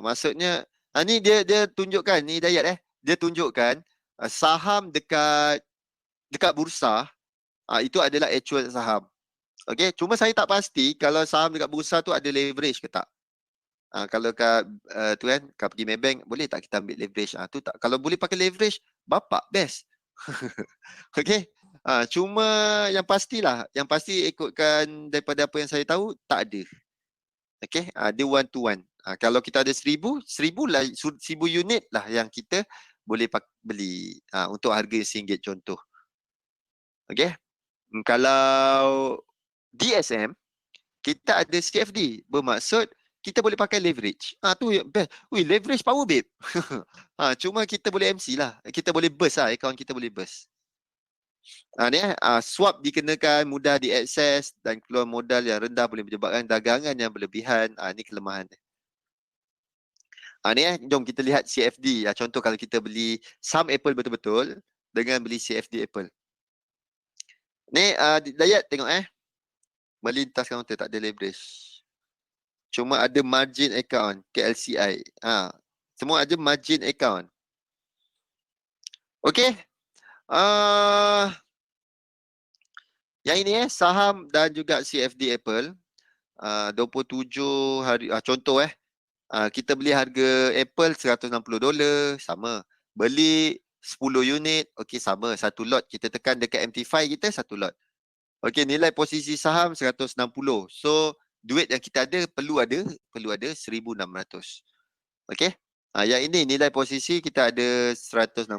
Maksudnya ni dia tunjukkan ni Dayat dia tunjukkan saham dekat bursa itu adalah actual saham. Okey, cuma saya tak pasti kalau saham dekat bursa tu ada leverage ke tak. Kalau kat tu kan, kat pergi Maybank, boleh tak kita ambil leverage? Tu tak. Kalau boleh pakai leverage, bapak best. Okey. Cuma yang pasti ikutkan daripada apa yang saya tahu, tak ada. Okey, dia one to one. Kalau kita ada 1000 unit lah yang kita boleh beli untuk harga RM1 contoh. Okey. Kalau DSM, kita ada CFD, bermaksud kita boleh pakai leverage. Tu best. Leverage power babe. Cuma kita boleh MC lah. Kita boleh burst akaun kita boleh burst. Ni swap dikenakan, mudah diakses dan keluar modal yang rendah boleh menyebabkan dagangan yang berlebihan. Ni kelemahan. Ni jom kita lihat CFD. Contoh kalau kita beli saham Apple betul-betul dengan beli CFD Apple. Ni Dayat tengok melintas counter, tak ada leverage. Cuma ada margin account, KLCI. Semua ada margin account. Okey. Yang ini saham dan juga CFD Apple. 27 hari contoh kita beli harga Apple $160, sama. Beli 10 unit, okey sama, satu lot kita tekan dekat MT5 kita satu lot. Okey, nilai posisi saham 160. So duit yang kita ada perlu ada 1,600. Okey. Yang ini nilai posisi kita ada 160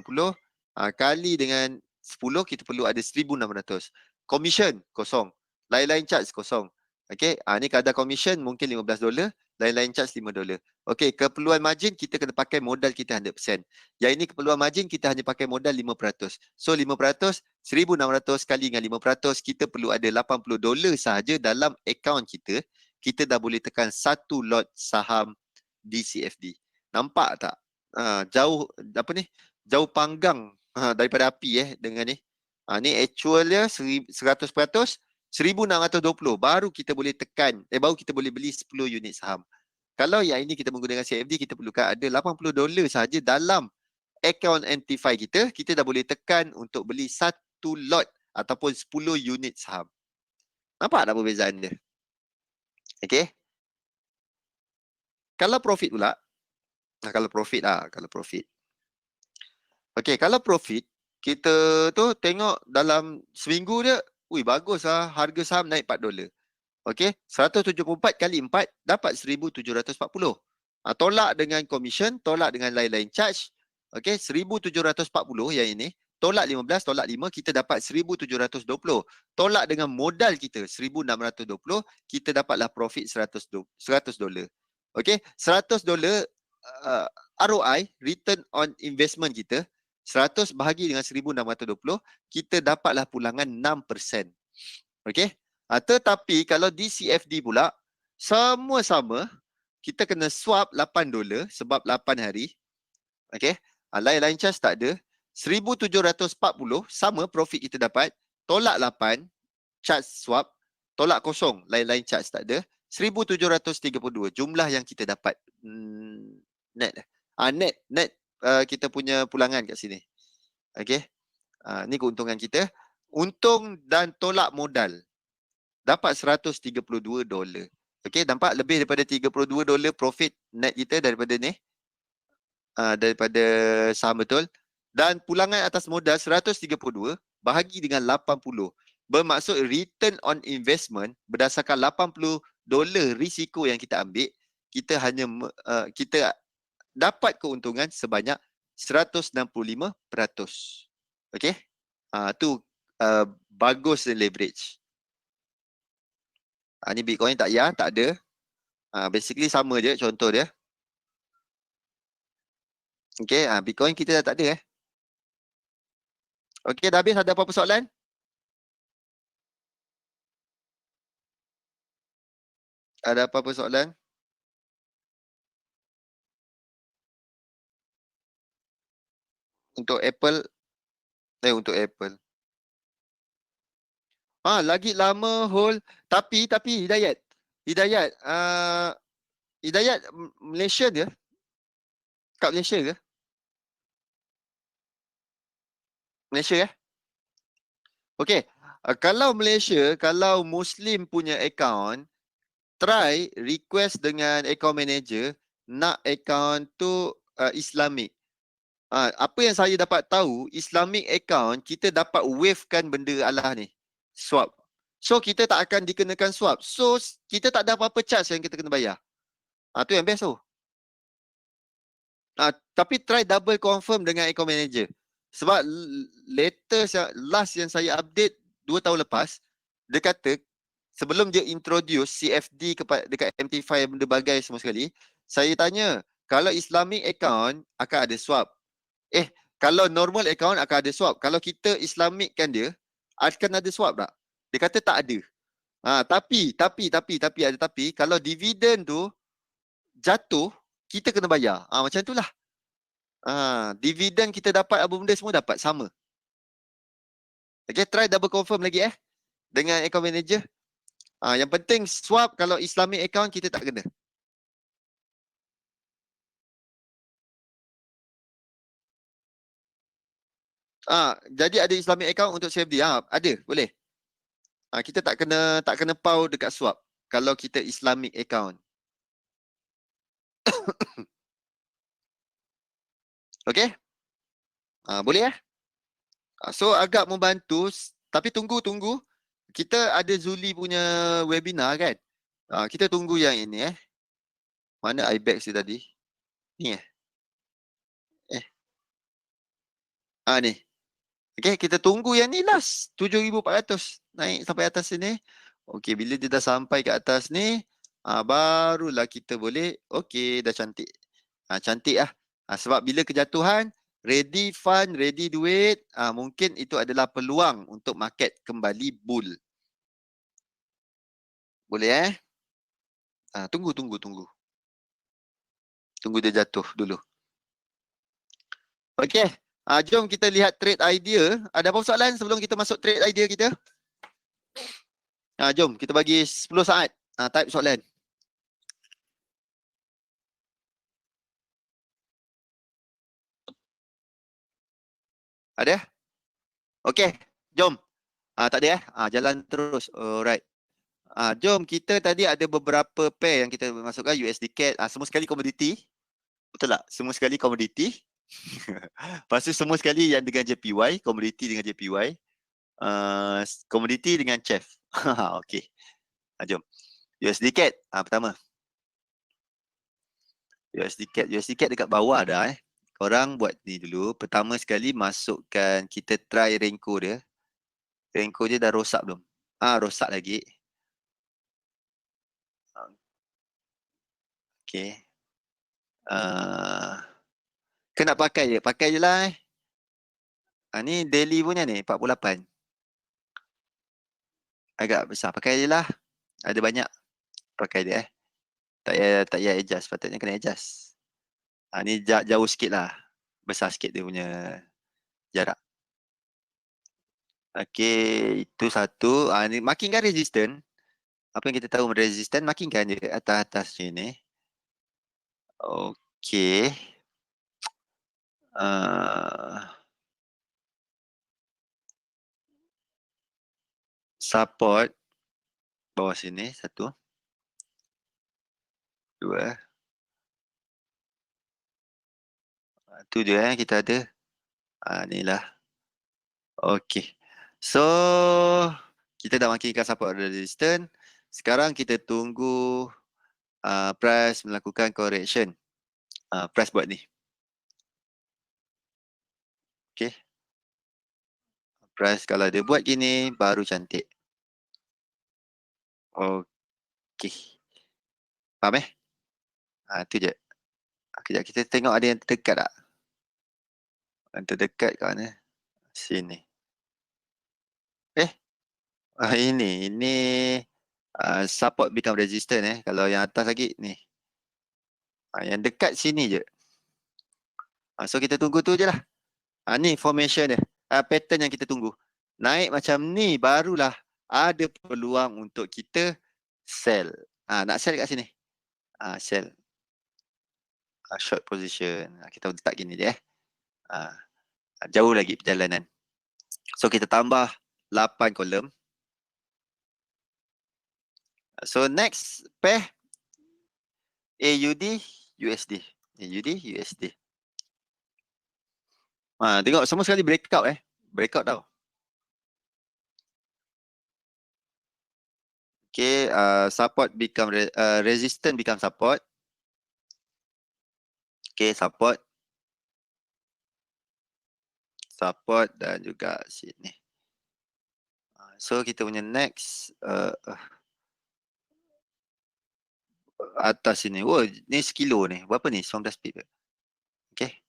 kali dengan 10 kita perlu ada 1,600. Commission kosong. Lain-lain charge kosong. Okey, ni kadar commission mungkin $15, lain-lain charge $5. Okey, keperluan margin kita kena pakai modal kita 100%. Yang ini keperluan margin kita hanya pakai modal 5%. So 5%, 1,600 kali dengan 5%, kita perlu ada $80 sahaja dalam akaun kita. Kita dah boleh tekan satu lot saham di CFD. Nampak tak? Jauh jauh panggang daripada api dengan ni. Ni actual dia 100%, 1,620 baru kita boleh tekan, baru kita boleh beli 10 unit saham. Kalau yang ini kita menggunakan CFD, kita perlukan ada $80 sahaja dalam akaun MT5 kita dah boleh tekan untuk beli satu lot ataupun 10 unit saham. Nampak tak perbezaan dia? Okey. Kalau profit pula, kalau profit. Okey, kalau profit, kita tu tengok dalam seminggu dia, bagus harga saham naik $4. Okey, 174 kali 4 dapat 1,740. Tolak dengan commission, tolak dengan lain-lain charge. Okey, 1,740 yang ini tolak 15, tolak 5, kita dapat 1,720. Tolak dengan modal kita 1,620, kita dapatlah profit $100. Okay, $100 ROI, return on investment kita, 100 bahagi dengan 1,620, kita dapatlah pulangan 6%. Okay, tetapi kalau di CFD pula, sama-sama, kita kena swap $8 sebab 8 hari. Okay, lain-lain charge tak ada. 1,740 sama profit kita dapat, tolak 8 charge swap, tolak kosong, lain-lain charge tak ada. 1,732 jumlah yang kita dapat net. Net kita punya pulangan kat sini. Okay, ni keuntungan kita. Untung dan tolak modal dapat $132. Okay, nampak lebih daripada $32 profit net kita daripada ni, daripada saham betul. Dan pulangan atas modal 132 bahagi dengan 80. Bermaksud return on investment berdasarkan $80 risiko yang kita ambil, kita hanya kita dapat keuntungan sebanyak 165%. Okey? Tu bagus leverage. Ni Bitcoin tak ada. Basically sama je contoh dia. Okey, Bitcoin kita dah tak ada. Okey, dah habis, ada apa-apa soalan? Ada apa-apa soalan? Untuk Apple, untuk Apple. Lagi lama hold, tapi Hidayat, Hidayat Malaysia ke? Kat Malaysia ke? Malaysia Okey, kalau Malaysia, kalau Muslim punya account, try request dengan account manager nak account tu Islamic. Apa yang saya dapat tahu, Islamic account kita dapat wavekan benda Allah ni, swap. So kita tak akan dikenakan swap. So kita tak ada apa-apa charge yang kita kena bayar. Tu yang best tu. Tapi try double confirm dengan account manager. Sebab last yang saya update 2 tahun lepas, dia kata sebelum dia introduce CFD dekat MT5 benda bagai semua sekali, saya tanya, kalau Islamic account akan ada swap. Kalau normal account akan ada swap. Kalau kita Islamickan dia, akan ada swap tak? Dia kata tak ada. Tapi ada tapi, kalau dividen tu jatuh, kita kena bayar. Macam itulah. Dividen kita dapat apa benda semua dapat sama. Okay, try double confirm lagi dengan account manager. Yang penting swap kalau Islamic account kita tak kena. Jadi ada Islamic account untuk CFD. Ada, boleh. Kita tak kena pau dekat swap kalau kita Islamic account. Okey? Boleh so agak membantu, tapi tunggu. Kita ada Zuli punya webinar kan? Kita tunggu yang ini Mana iBags dia tadi? Ni ni. Okey, kita tunggu yang ni last 7,400 naik sampai atas sini. Okey, bila dia dah sampai ke atas ni, barulah kita boleh, okey, dah cantik. Cantik sebab bila kejatuhan, ready fund, ready duit, mungkin itu adalah peluang untuk market kembali bull. Boleh tunggu. Tunggu dia jatuh dulu. Okey, jom kita lihat trade idea. Ada apa soalan sebelum kita masuk trade idea kita? Jom kita bagi 10 saat. Type soalan. Ada? Okey, jom. Tak ada jalan terus. Alright. Jom, kita tadi ada beberapa pair yang kita masukkan, USD CAD, semua sekali komoditi. Betul tak? Semua sekali komoditi. Lepas tu semua sekali yang dengan JPY, komoditi dengan JPY. Komoditi dengan CHF. Okey. Jom. USD CAD pertama. USD CAD dekat bawah dah Korang buat ni dulu. Pertama sekali masukkan, kita try Renko dia. Renko dia dah rosak belum? Rosak lagi. Okay. Kau nak pakai je? Pakai je lah. Ni daily punya ni, 48. Agak besar. Pakai je lah. Ada banyak. Pakai dia Tak payah adjust. Patutnya kena adjust. Ni jauh sikit lah. Besar sikit dia punya jarak. Okay, itu satu. Ni makinkan resistant. Apa yang kita tahu resistant, makinkan je atas-atas sini. Okay. Support bawah sini, 1, 2. Tu je kita ada. Ni lah. Okay. So, kita dah makinkan support resistant. Sekarang kita tunggu price melakukan correction. Price buat ni. Okay. Price kalau dia buat gini, baru cantik. Okay. Faham tu je. Kejap kita tengok ada yang terdekat tak? Yang terdekat kat mana? Sini. Ini support become resistant Kalau yang atas lagi ni. Yang dekat sini je. So kita tunggu tu je lah. Ni formation dia. Pattern yang kita tunggu. Naik macam ni barulah ada peluang untuk kita sell. Nak sell kat sini. Sell. Short position. Kita letak gini je jauh lagi perjalanan. So kita tambah 8 kolom. So next pair AUD USD. AUD USD. Tengok semua sekali breakout Breakout tau. Okay, support become resistance become support. Okay, support. Support dan juga sini. So kita punya next atas sini. Ni sekilo ni. Berapa ni? 19 pip. Okay.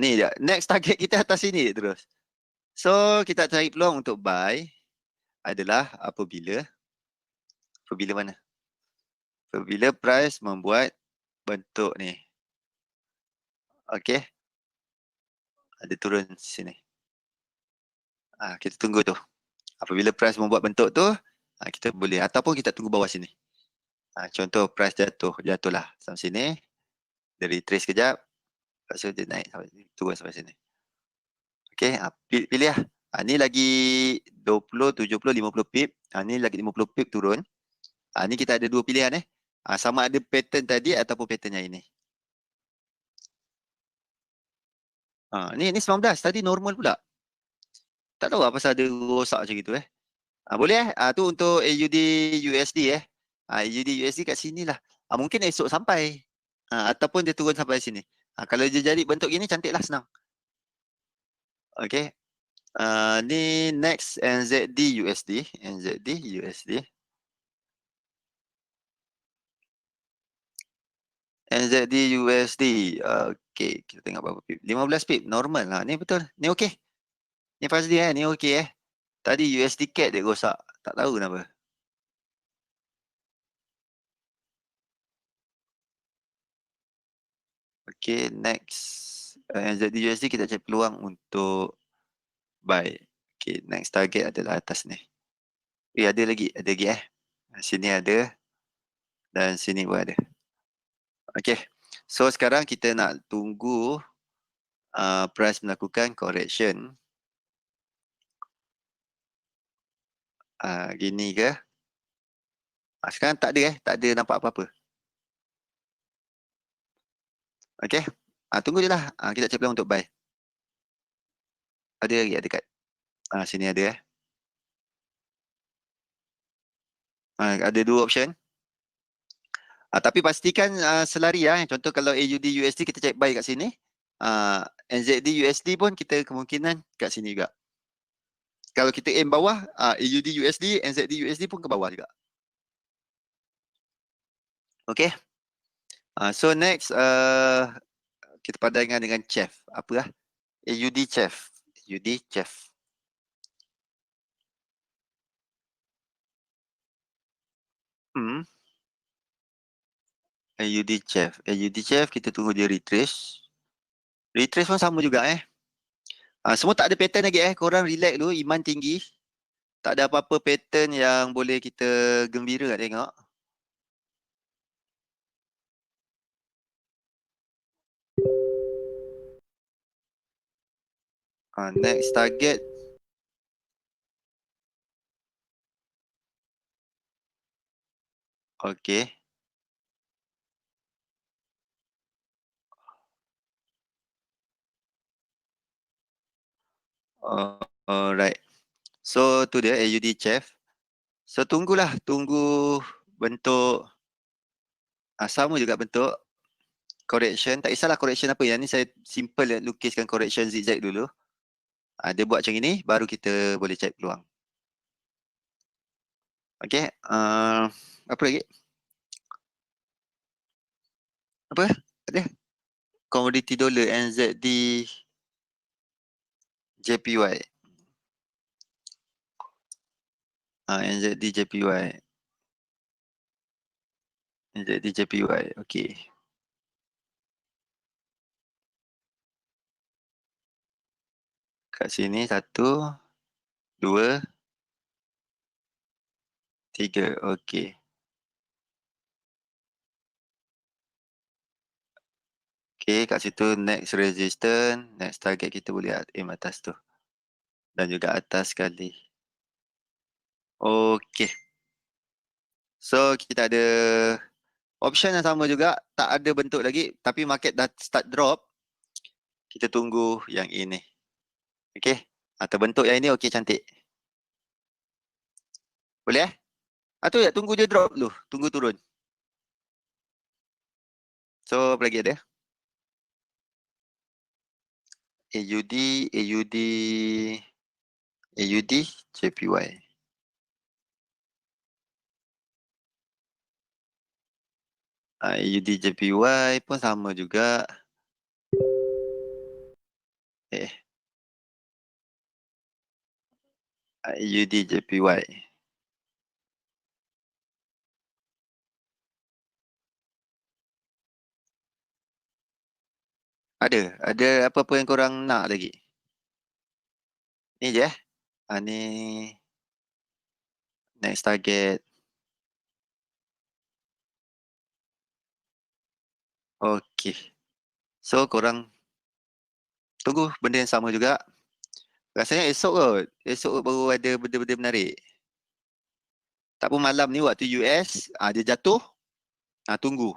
Ni dia. Next target kita atas sini terus. So kita cari peluang untuk buy adalah apabila mana? Apabila price membuat bentuk ni. Okay. Ada turun sini. Kita tunggu tu. Apabila price membuat bentuk tu, kita boleh. Ataupun kita tunggu bawah sini. Contoh price jatuhlah sampai sini. Dia retrace kejap. Lepas tu dia naik turun sampai sini. Okay, pilih lah. Ni lagi 20, 70, 50 pip. Ni lagi 50 pip turun. Ni kita ada dua pilihan sama ada pattern tadi ataupun pattern yang ini. Ni 19 tadi normal pula. Tak tahu apa pasal ada rosak macam itu boleh tu untuk AUD USD AUD USD kat sini lah. Mungkin esok sampai. Ataupun dia turun sampai sini. Kalau dia jadi bentuk gini cantik lah, senang. Okay. Ni next NZD USD. NZD USD. NZD USD. Okay, kita tengok berapa pip. 15 pip, normal lah. Ni betul. Ni okey. Ni Fazli ni okey Tadi USD CAD dia rosak. Tak tahu kenapa. Okay, next. NZD USD kita cari peluang untuk buy. Okay, next target adalah atas ni. Ada lagi Sini ada. Dan sini pun ada. Okay. So sekarang kita nak tunggu price melakukan correction. Gini ke? Sekarang tak ada tak ada nampak apa-apa. Okay. Tunggu je lah. Kita cari peluang untuk buy. Ada lagi dekat. Sini ada ada dua option. Tapi pastikan selari Contoh kalau AUD USD kita cek buy kat sini. NZD USD pun kita kemungkinan kat sini juga. Kalau kita aim bawah, AUD USD, NZD USD pun ke bawah juga. Okay. So next, kita padankan dengan CHF. Apa lah? AUD CHF. AUD CHF. AUD CHF. AUD CHF kita tunggu dia retrace. Retrace pun sama juga semua tak ada pattern lagi Korang relax dulu, iman tinggi. Tak ada apa-apa pattern yang boleh kita gembira nak tengok. Next target. Okay. Alright. So tu dia AUD CHF. So tunggulah, tunggu bentuk sama juga bentuk correction. Tak kisahlah correction apa. Yang ni saya simple lukiskan correction zigzag dulu. Dia buat macam ini, baru kita boleh cari peluang. Okay. Apa lagi? Apa? Ada? Commodity dollar NZD JPY. NZD JPY. NZD JPY. Okay. Kat sini 1, 2, 3. Okay. Okay, kat situ next resistance, next target kita boleh aim atas tu. Dan juga atas sekali. Okay. So, kita ada option yang sama juga. Tak ada bentuk lagi. Tapi market dah start drop. Kita tunggu yang ini. Okay. Terbentuk yang ini okay, cantik. Boleh tu ya, tunggu dia drop dulu. Tunggu turun. So, apa lagi ada? AUD, AUD, AUD, JPY. AUD, JPY pun sama juga. AUD, JPY. Ada apa-apa yang korang nak lagi? Ni je ni next target. Okay. So korang tunggu benda yang sama juga. Rasanya esok kot. Esok baru ada benda-benda menarik. Tak pun malam ni waktu US, dia jatuh. Tunggu.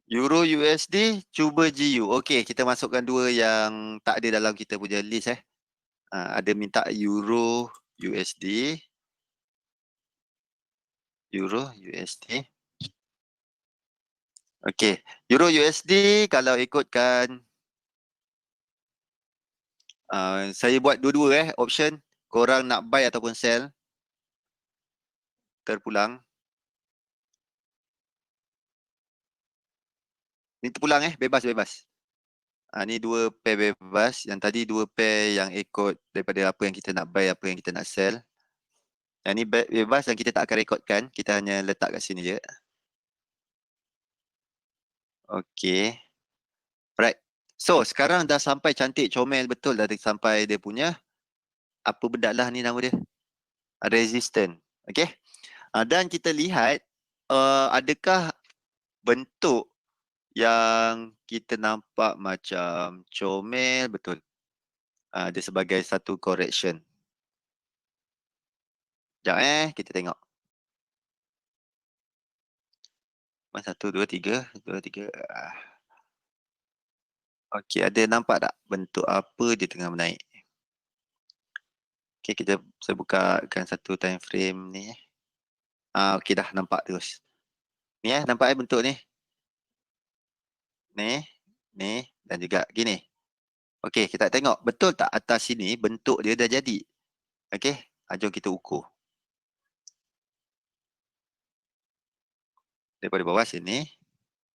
Euro USD, cuba GU. Okay, kita masukkan dua yang tak ada dalam kita punya list ada minta Euro USD. Euro USD. Okay, Euro USD kalau ikutkan saya buat dua-dua option. Korang nak buy ataupun sell. Terpulang. Ni terpulang bebas-bebas. Ni dua pair bebas. Yang tadi dua pair yang ikut daripada apa yang kita nak buy, apa yang kita nak sell. Yang ni bebas dan kita tak akan rekodkan. Kita hanya letak kat sini je. Okay. Right. So, sekarang dah sampai cantik, comel betul dah sampai dia punya. Apa benda lah ni nama dia? Resistant. Okay. Dan kita lihat adakah bentuk yang kita nampak macam comel betul. Dia sebagai satu correction. Sekejap kita tengok. 1, 2, 3. 2, 3. Okey, ada nampak tak bentuk apa dia tengah menaik? Okey, saya bukakan satu time frame ni. Okey dah nampak terus. Ni nampak bentuk ni. Ni, ni dan juga gini. Okey, kita tengok betul tak atas sini bentuk dia dah jadi. Okey, jom kita ukur. Daripada bawah sini,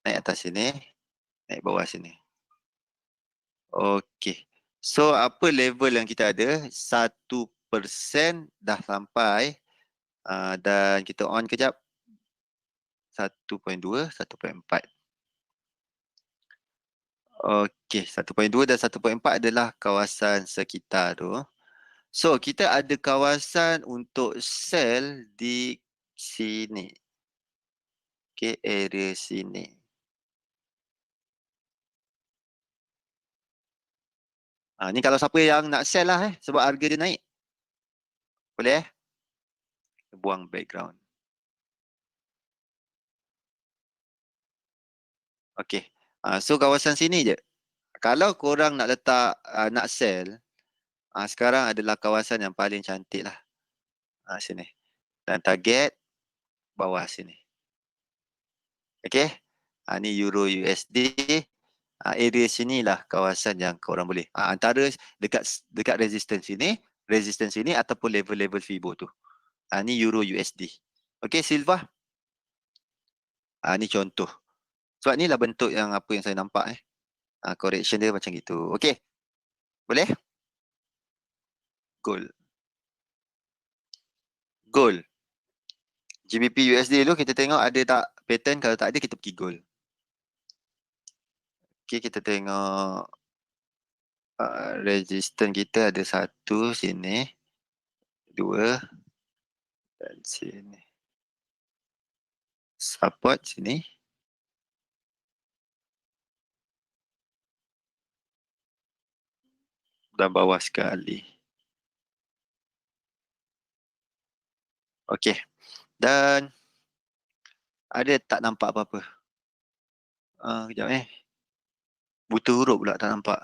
naik atas sini, naik bawah sini. Okey. So, apa level yang kita ada? 1% dah sampai. Dan kita on kejap. 1.2, 1.4. Okey, 1.2 dan 1.4 adalah kawasan sekitar tu. So, kita ada kawasan untuk sel di sini. Okey, area sini. Ni kalau siapa yang nak sell lah sebab harga dia naik. Boleh buang background. Okey. So kawasan sini je. Kalau korang nak letak, nak sell, sekarang adalah kawasan yang paling cantik lah. Sini. Dan target bawah sini. Okey. Ni Euro USD. Area sini lah kawasan yang korang boleh. Antara dekat resistance sini ataupun level-level Fibo tu. Ni Euro USD. Okey, Silva. Ni contoh. Sebab ni lah bentuk yang apa yang saya nampak correction dia macam gitu. Okey. Boleh? Gold. Gold. GBP USD dulu kita tengok ada tak pattern. Kalau tak ada kita pergi gold. Okey, kita tengok resistance kita ada satu sini. Dua. Dan sini. Support sini. Dan bawah sekali. Okey. Dan ada tak nampak apa-apa? Kejap buta huruf pula tak nampak.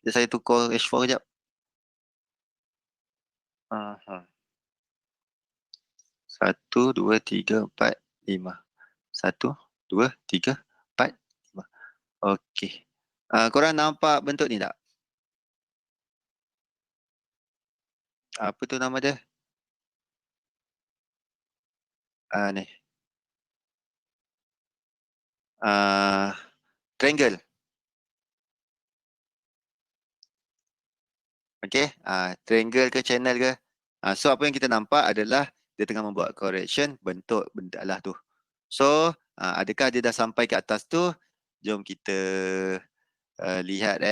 Jadi saya tukar H4 kejap. Satu, dua, tiga, empat, lima. Satu, dua, tiga, empat, lima. Okey. Korang nampak bentuk ni tak? Apa tu nama dia? Ni. Triangle. Okey. Triangle ke channel ke? So apa yang kita nampak adalah dia tengah membuat correction bentuk benda lah tu. So adakah dia dah sampai ke atas tu? Jom kita lihat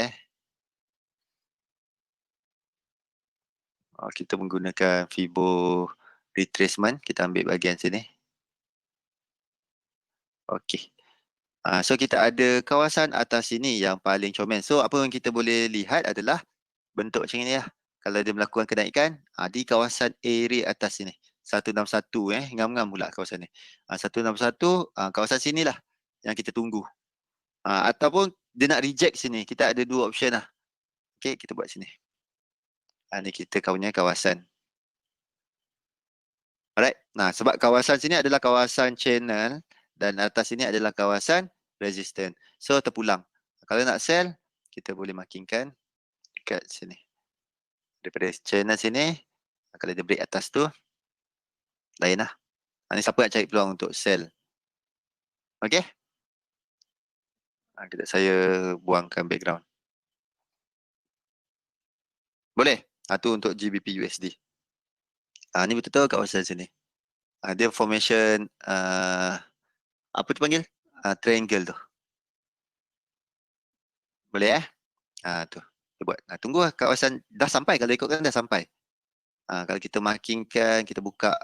kita menggunakan Fibo retracement. Kita ambil bahagian sini. Okey. So kita ada kawasan atas sini yang paling comel. So apa yang kita boleh lihat adalah bentuk macam ni lah. Kalau dia melakukan kenaikan di kawasan area atas sini. 161 ngam-ngam pula kawasan ni. 161 kawasan sinilah yang kita tunggu. Ataupun dia nak reject sini. Kita ada dua option lah. Okay, kita buat sini. Ni kita punya kawasan. Alright. Sebab kawasan sini adalah kawasan channel dan atas sini adalah kawasan resistance. So terpulang. Kalau nak sell, kita boleh markingkan dekat sini. Daripada channel sini, kalau dia break atas tu, lain lah. Ni siapa nak cari peluang untuk sell. Okay. Kejap saya buangkan background. Boleh? Tu untuk GBP USD. Ni betul-betul kawasan sini. Dia formation apa tu panggil? Triangle tu. Boleh tu. Kita buat. Tunggu lah kawasan dah sampai. Kalau ikutkan dah sampai. Kalau kita markingkan, kita buka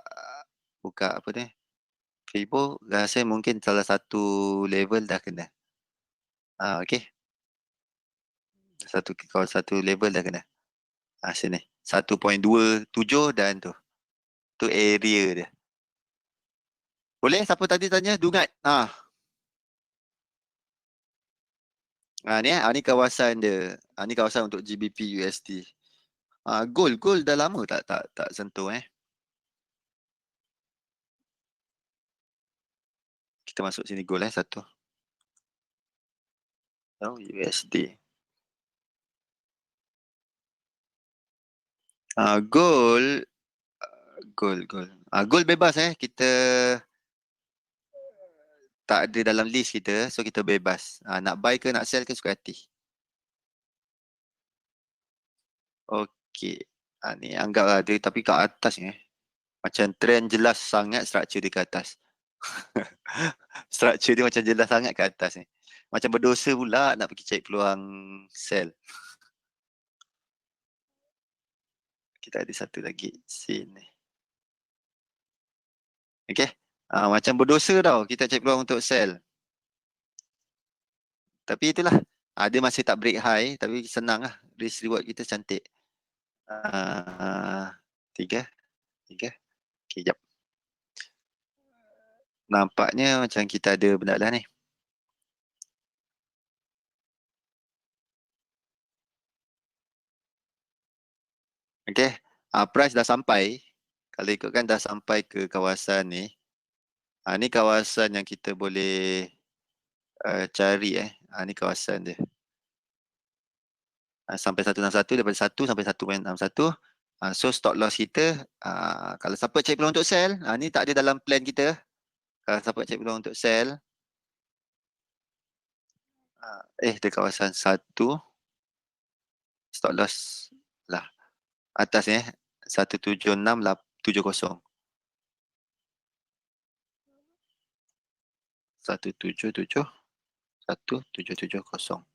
apa ni? Fibo, rasa mungkin salah satu level dah kena. Okay. Satu level dah kena. Sini. 1.27 dan tu. Tu area dia. Boleh? Siapa tadi tanya? Dungat. Ni kawasan dia. Ni kawasan untuk GBP USD. Gold dah lama tak sentuh Kita masuk sini gold satu. Oh, USD. Gold, gold bebas kita tak ada dalam list kita, so kita bebas. Nak buy ke nak sell ke suka hati. Okey. Ni anggaplah dia tapi kat atas ni. Macam trend jelas sangat structure dia kat atas. Structure dia macam jelas sangat kat atas ni. Macam berdosa pula nak pergi cari peluang sell. Kita ada satu lagi scene ni. Okay. Macam berdosa tau kita cari peluang untuk sell. Tapi itulah. Dia masih tak break high tapi senang lah. Risk reward kita cantik. 3. Okay, jap. Nampaknya macam kita ada benda lah ni. Okay. Price dah sampai. Kalau ikutkan dah sampai ke kawasan ni. Ni kawasan yang kita boleh cari ni kawasan dia. Sampai 161, daripada 1 sampai 1.61. So stop loss kita, kalau siapa cari peluang untuk sell, ni tak ada dalam plan kita. Kalau siapa cari peluang untuk sell, di kawasan 1, stop loss lah. Atas ni 17670. 177.17770.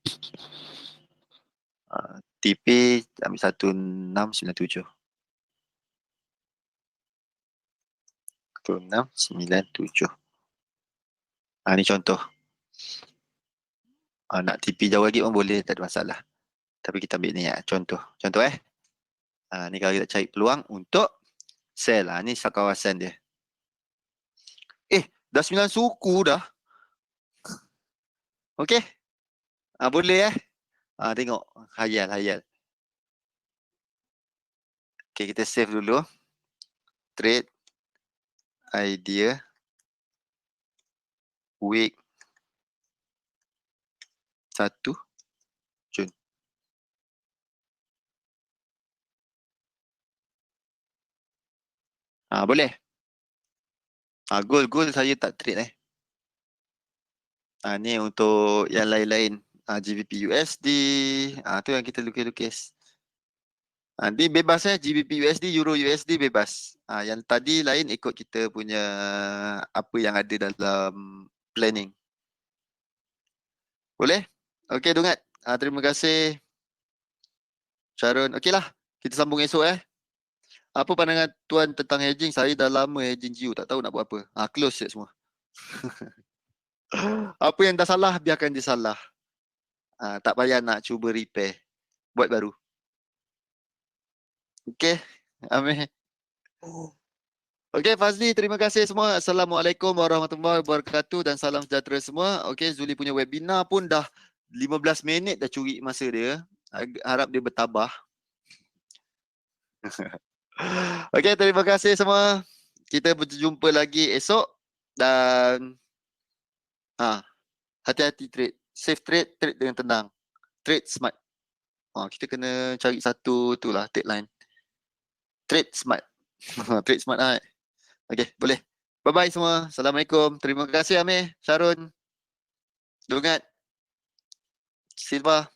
TP ambil 1697. 1697. Ni contoh. Nak TP jauh lagi pun boleh, tak ada masalah. Tapi kita ambil ni contoh. Contoh ni kalau kita cari peluang untuk sell. Ni kawasan dia. Dah 9 suku dah. Okey. Boleh tengok. Hayal. Okay, kita save dulu. Trade. Idea. Week 1 Jun. Boleh. Gold saya tak trade ni untuk yang lain-lain. GBP USD. Tu yang kita lukis-lukis. Ni bebas GBP USD, Euro USD bebas. Yang tadi lain ikut kita punya apa yang ada dalam planning. Boleh? Okey Dungat. Terima kasih Sharon. Okeylah. Kita sambung esok Apa pandangan tuan tentang hedging? Saya dah lama hedging GU, tak tahu nak buat apa. Close je semua. Apa yang dah salah, biarkan dia salah. Tak payah nak cuba repair. Buat baru. Okey. Amin. Okey Fazli, terima kasih semua. Assalamualaikum warahmatullahi wabarakatuh dan salam sejahtera semua. Okey, Zuli punya webinar pun dah 15 minit dah curi masa dia. Harap dia bertabah. Okey, terima kasih semua. Kita berjumpa lagi esok dan hati-hati trade. Safe trade, trade dengan tenang. Trade smart. Kita kena cari satu tu lah tagline. Trade smart. Trade smart Okey, boleh. Bye-bye semua. Assalamualaikum. Terima kasih Amir, Sharon, Dungat, Silva.